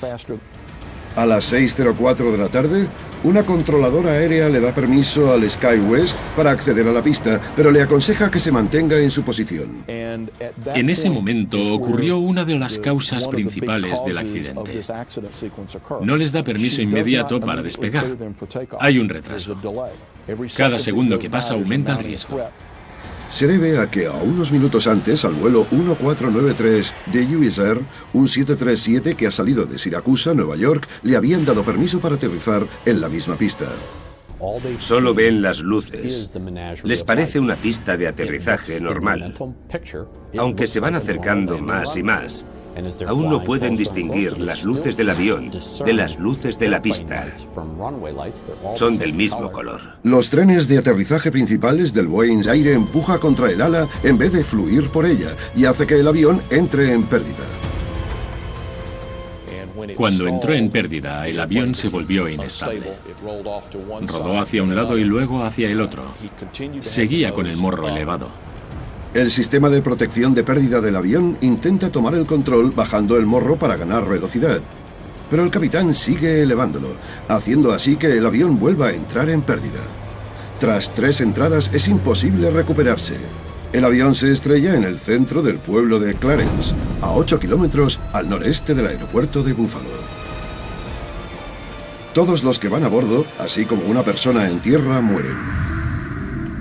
A las 6:04 de la tarde, una controladora aérea le da permiso al SkyWest para acceder a la pista, pero le aconseja que se mantenga en su posición. En ese momento ocurrió una de las causas principales del accidente. No les da permiso inmediato para despegar. Hay un retraso. Cada segundo que pasa aumenta el riesgo. Se debe a que a unos minutos antes, al vuelo 1493 de US Air, un 737 que ha salido de Siracusa, Nueva York, le habían dado permiso para aterrizar en la misma pista. Solo ven las luces. Les parece una pista de aterrizaje normal. Aunque se van acercando más y más, aún no pueden distinguir las luces del avión de las luces de la pista. Son del mismo color. Los trenes de aterrizaje principales del Boeing aire empuja contra el ala en vez de fluir por ella y hace que el avión entre en pérdida. Cuando entró en pérdida, el avión se volvió inestable. Rodó hacia un lado y luego hacia el otro. Seguía con el morro elevado. El sistema de protección de pérdida del avión intenta tomar el control bajando el morro para ganar velocidad. Pero el capitán sigue elevándolo, haciendo así que el avión vuelva a entrar en pérdida. Tras 3 entradas es imposible recuperarse. El avión se estrella en el centro del pueblo de Clarence, a 8 kilómetros al noreste del aeropuerto de Buffalo. Todos los que van a bordo, así como una persona en tierra, mueren.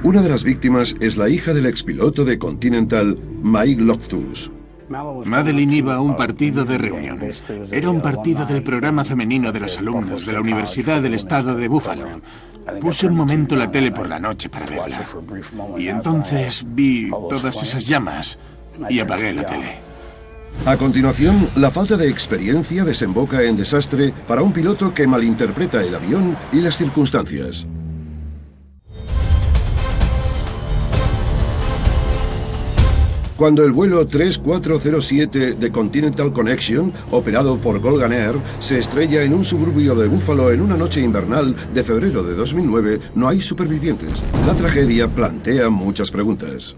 Una de las víctimas es la hija del expiloto de Continental, Mike Loftus. Madeline iba a un partido de reunión. Era un partido del programa femenino de las alumnas de la Universidad del Estado de Buffalo. Puse un momento la tele por la noche para verla. Y entonces vi todas esas llamas y apagué la tele. A continuación, la falta de experiencia desemboca en desastre para un piloto que malinterpreta el avión y las circunstancias. Cuando el vuelo 3407 de Continental Connection, operado por Colgan Air, se estrella en un suburbio de Buffalo en una noche invernal de febrero de 2009, no hay supervivientes. La tragedia plantea muchas preguntas.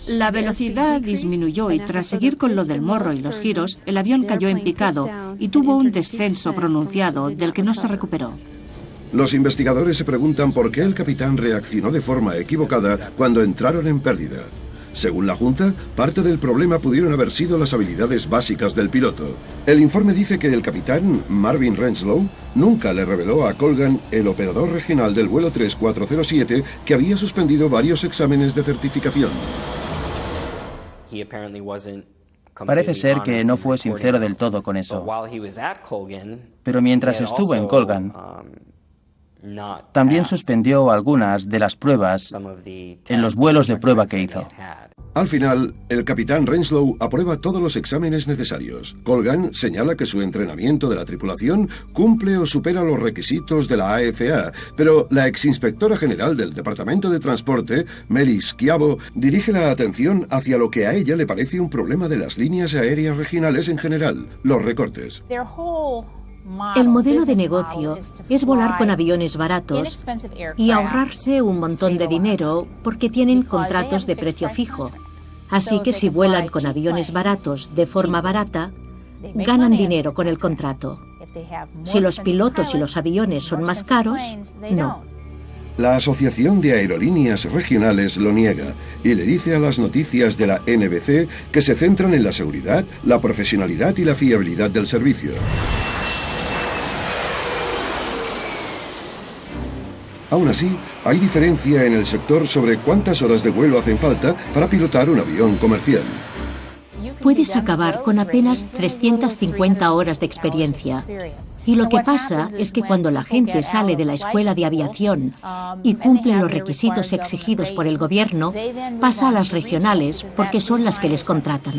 La velocidad disminuyó y tras seguir con lo del morro y los giros, el avión cayó en picado y tuvo un descenso pronunciado del que no se recuperó. Los investigadores se preguntan por qué el capitán reaccionó de forma equivocada cuando entraron en pérdida. Según la Junta, parte del problema pudieron haber sido las habilidades básicas del piloto. El informe dice que el capitán, Marvin Renslow, nunca le reveló a Colgan, el operador regional del vuelo 3407, que había suspendido varios exámenes de certificación. Parece ser que no fue sincero del todo con eso. Pero mientras estuvo en Colgan, también suspendió algunas de las pruebas en los vuelos de prueba que hizo. Al final, el capitán Renslow aprueba todos los exámenes necesarios. Colgan señala que su entrenamiento de la tripulación cumple o supera los requisitos de la AFA, pero la exinspectora general del Departamento de Transporte, Mary Schiavo, dirige la atención hacia lo que a ella le parece un problema de las líneas aéreas regionales en general, los recortes. El modelo de negocio es volar con aviones baratos y ahorrarse un montón de dinero porque tienen contratos de precio fijo. Así que si vuelan con aviones baratos de forma barata, ganan dinero con el contrato. Si los pilotos y los aviones son más caros, no. La Asociación de Aerolíneas Regionales lo niega y le dice a las noticias de la NBC que se centran en la seguridad, la profesionalidad y la fiabilidad del servicio. Aún así, hay diferencia en el sector sobre cuántas horas de vuelo hacen falta para pilotar un avión comercial. Puedes acabar con apenas 350 horas de experiencia. Y lo que pasa es que cuando la gente sale de la escuela de aviación y cumple los requisitos exigidos por el gobierno, pasa a las regionales porque son las que les contratan.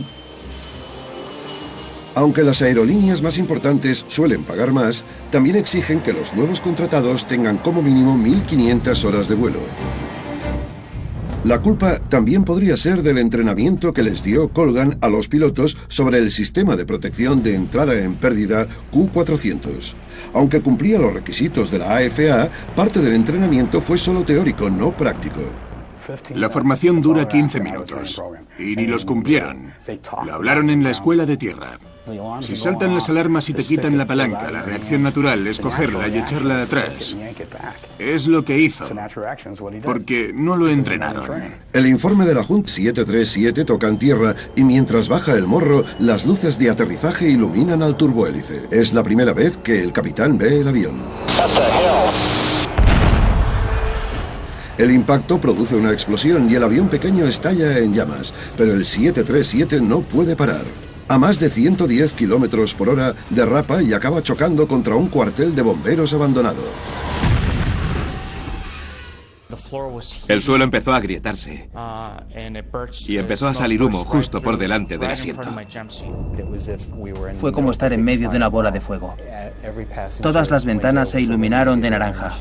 Aunque las aerolíneas más importantes suelen pagar más, también exigen que los nuevos contratados tengan como mínimo 1.500 horas de vuelo. La culpa también podría ser del entrenamiento que les dio Colgan a los pilotos sobre el sistema de protección de entrada en pérdida Q400. Aunque cumplía los requisitos de la AFA, parte del entrenamiento fue solo teórico, no práctico. La formación dura 15 minutos y ni los cumplieron. Lo hablaron en la escuela de tierra. Si saltan las alarmas y te quitan la palanca, la reacción natural es cogerla y echarla atrás. Es lo que hizo, porque no lo entrenaron. El informe de la Junta 737 toca en tierra y mientras baja el morro, las luces de aterrizaje iluminan al turbohélice. Es la primera vez que el capitán ve el avión. El impacto produce una explosión y el avión pequeño estalla en llamas, pero el 737 no puede parar. A más de 110 kilómetros por hora derrapa y acaba chocando contra un cuartel de bomberos abandonado. El suelo empezó a agrietarse y empezó a salir humo justo por delante del asiento. Fue como estar en medio de una bola de fuego. Todas las ventanas se iluminaron de naranja.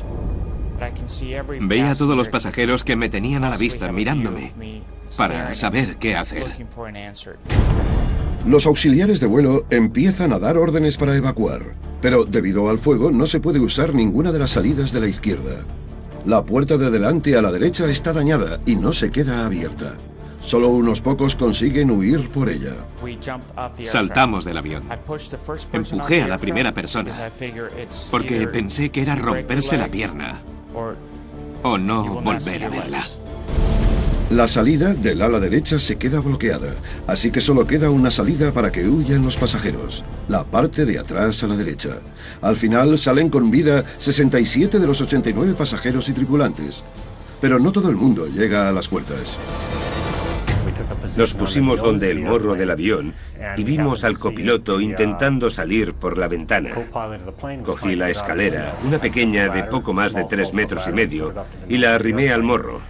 Veía a todos los pasajeros que me tenían a la vista mirándome para saber qué hacer. Los auxiliares de vuelo empiezan a dar órdenes para evacuar, pero debido al fuego no se puede usar ninguna de las salidas de la izquierda. La puerta de delante a la derecha está dañada y no se queda abierta. Solo unos pocos consiguen huir por ella. Saltamos del avión. Empujé a la primera persona porque pensé que era romperse la pierna o no volver a verla. La salida del ala derecha se queda bloqueada, así que solo queda una salida para que huyan los pasajeros, la parte de atrás a la derecha. Al final salen con vida 67 de los 89 pasajeros y tripulantes, pero no todo el mundo llega a las puertas. Nos pusimos donde el morro del avión y vimos al copiloto intentando salir por la ventana. Cogí la escalera, una pequeña de poco más de 3,5 metros, y la arrimé al morro.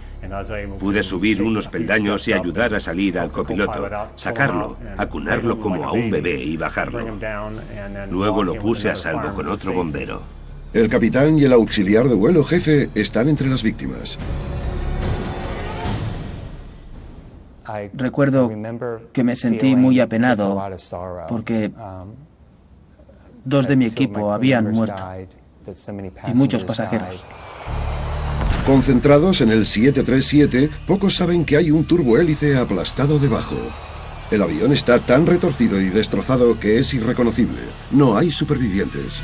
Pude subir unos peldaños y ayudar a salir al copiloto, sacarlo, acunarlo como a un bebé y bajarlo. Luego lo puse a salvo con otro bombero. El capitán y el auxiliar de vuelo jefe están entre las víctimas. Recuerdo que me sentí muy apenado porque 2 de mi equipo habían muerto y muchos pasajeros. Concentrados en el 737, pocos saben que hay un turbohélice aplastado debajo. El avión está tan retorcido y destrozado que es irreconocible. No hay supervivientes.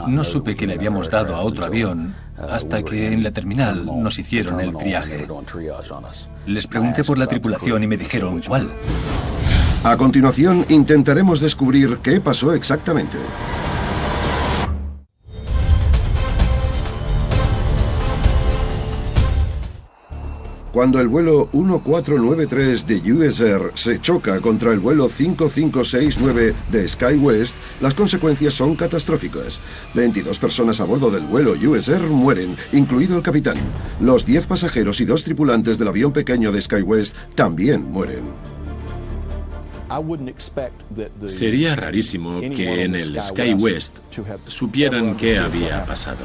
No supe que le habíamos dado a otro avión hasta que en la terminal nos hicieron el triaje. Les pregunté por la tripulación y me dijeron ¿cuál? A continuación, intentaremos descubrir qué pasó exactamente. Cuando el vuelo 1493 de US Air se choca contra el vuelo 5569 de SkyWest, las consecuencias son catastróficas. 22 personas a bordo del vuelo US Air mueren, incluido el capitán. Los 10 pasajeros y 2 tripulantes del avión pequeño de SkyWest también mueren. Sería rarísimo que en el SkyWest supieran qué había pasado.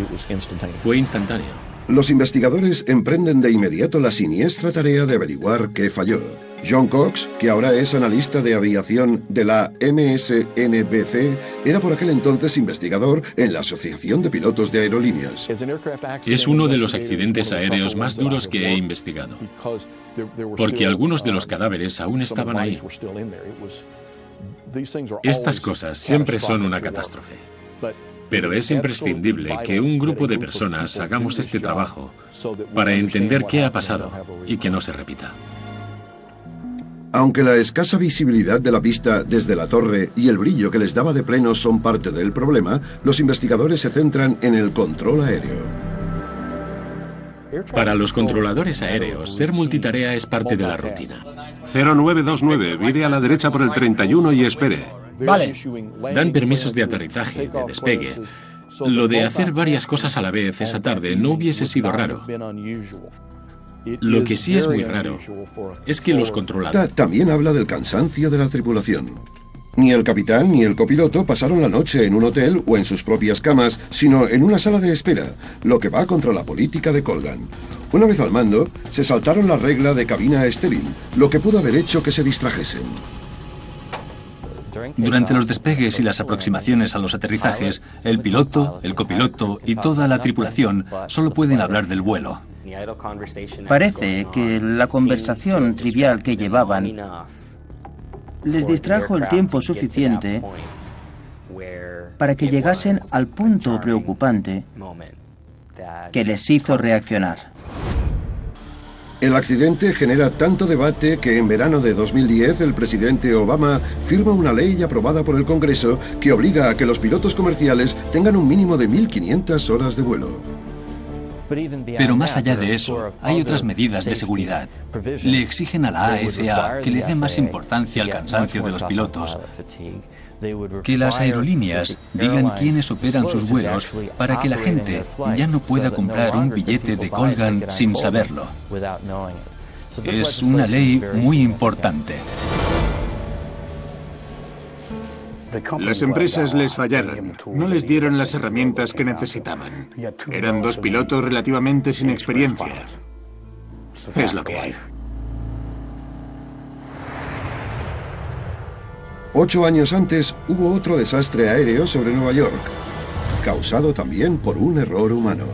Fue instantáneo. Los investigadores emprenden de inmediato la siniestra tarea de averiguar qué falló. John Cox, que ahora es analista de aviación de la MSNBC, era por aquel entonces investigador en la Asociación de Pilotos de Aerolíneas. Es uno de los accidentes aéreos más duros que he investigado, porque algunos de los cadáveres aún estaban ahí. Estas cosas siempre son una catástrofe. Pero es imprescindible que un grupo de personas hagamos este trabajo para entender qué ha pasado y que no se repita. Aunque la escasa visibilidad de la pista desde la torre y el brillo que les daba de pleno son parte del problema, los investigadores se centran en el control aéreo. Para los controladores aéreos, ser multitarea es parte de la rutina. 0929, vire a la derecha por el 31 y espere. Vale. Dan permisos de aterrizaje, de despegue. Lo de hacer varias cosas a la vez esa tarde no hubiese sido raro. Lo que sí es muy raro es que los controladores... También habla del cansancio de la tripulación. Ni el capitán ni el copiloto pasaron la noche en un hotel o en sus propias camas, sino en una sala de espera, lo que va contra la política de Colgan. Una vez al mando, se saltaron la regla de cabina estéril, lo que pudo haber hecho que se distrajesen. Durante los despegues y las aproximaciones a los aterrizajes, el piloto, el copiloto y toda la tripulación solo pueden hablar del vuelo. Parece que la conversación trivial que llevaban les distrajo el tiempo suficiente para que llegasen al punto preocupante que les hizo reaccionar. El accidente genera tanto debate que en verano de 2010 el presidente Obama firma una ley aprobada por el Congreso que obliga a que los pilotos comerciales tengan un mínimo de 1.500 horas de vuelo. Pero más allá de eso, hay otras medidas de seguridad. Le exigen a la AFA que le dé más importancia al cansancio de los pilotos, que las aerolíneas digan quiénes operan sus vuelos para que la gente ya no pueda comprar un billete de Colgan sin saberlo. Es una ley muy importante. Las empresas les fallaron, no les dieron las herramientas que necesitaban. Eran 2 pilotos relativamente sin experiencia. Es lo que hay. 8 años antes hubo otro desastre aéreo sobre Nueva York, causado también por un error humano.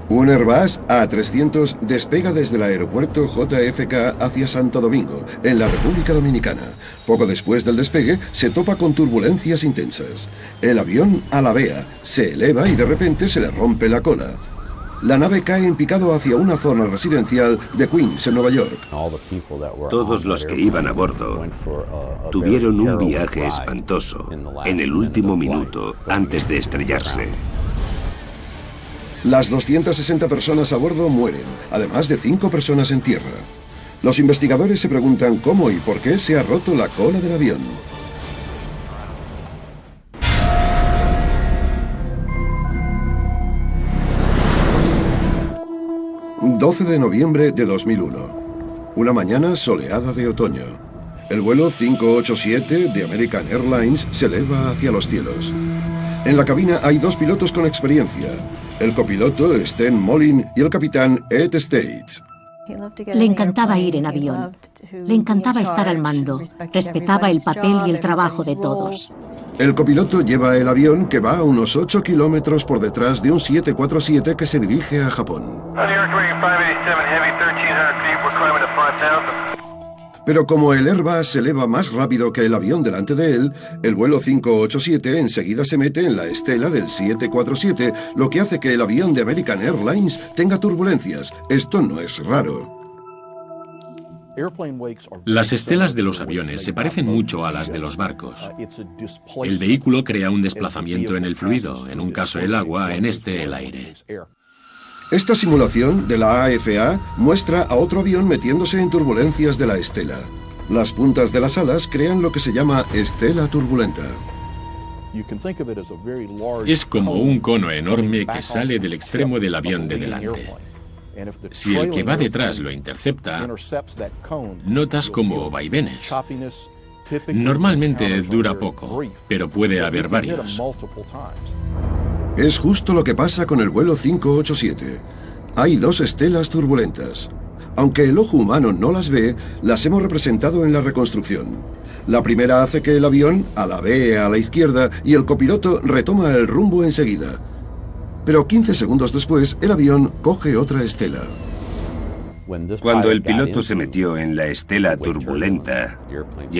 Un Airbus A300 despega desde el aeropuerto JFK hacia Santo Domingo, en la República Dominicana. Poco después del despegue, se topa con turbulencias intensas. El avión alabea, se eleva y de repente se le rompe la cola. La nave cae en picado hacia una zona residencial de Queens, en Nueva York. Todos los que iban a bordo tuvieron un viaje espantoso en el último minuto antes de estrellarse. Las 260 personas a bordo mueren, además de 5 personas en tierra. Los investigadores se preguntan cómo y por qué se ha roto la cola del avión. ...12 de noviembre de 2001... ...una mañana soleada de otoño... ...el vuelo 587 de American Airlines se eleva hacia los cielos... En la cabina hay 2 pilotos con experiencia... ...el copiloto Sten Molin y el capitán Ed States... Le encantaba ir en avión. Le encantaba estar al mando. Respetaba el papel y el trabajo de todos. El copiloto lleva el avión que va a unos 8 kilómetros por detrás de un 747 que se dirige a Japón. Pero como el Airbus se eleva más rápido que el avión delante de él, el vuelo 587 enseguida se mete en la estela del 747, lo que hace que el avión de American Airlines tenga turbulencias. Esto no es raro. Las estelas de los aviones se parecen mucho a las de los barcos. El vehículo crea un desplazamiento en el fluido, en un caso el agua, en este el aire. Esta simulación de la AFA muestra a otro avión metiéndose en turbulencias de la estela. Las puntas de las alas crean lo que se llama estela turbulenta. Es como un cono enorme que sale del extremo del avión de delante. Si el que va detrás lo intercepta, notas como vaivenes. Normalmente dura poco, pero puede haber varios. Es justo lo que pasa con el vuelo 587. Hay dos estelas turbulentas. Aunque el ojo humano no las ve, las hemos representado en la reconstrucción. La primera hace que el avión alabee a la izquierda y el copiloto retoma el rumbo enseguida. Pero 15 segundos después, el avión coge otra estela. Cuando el piloto se metió en la estela turbulenta y el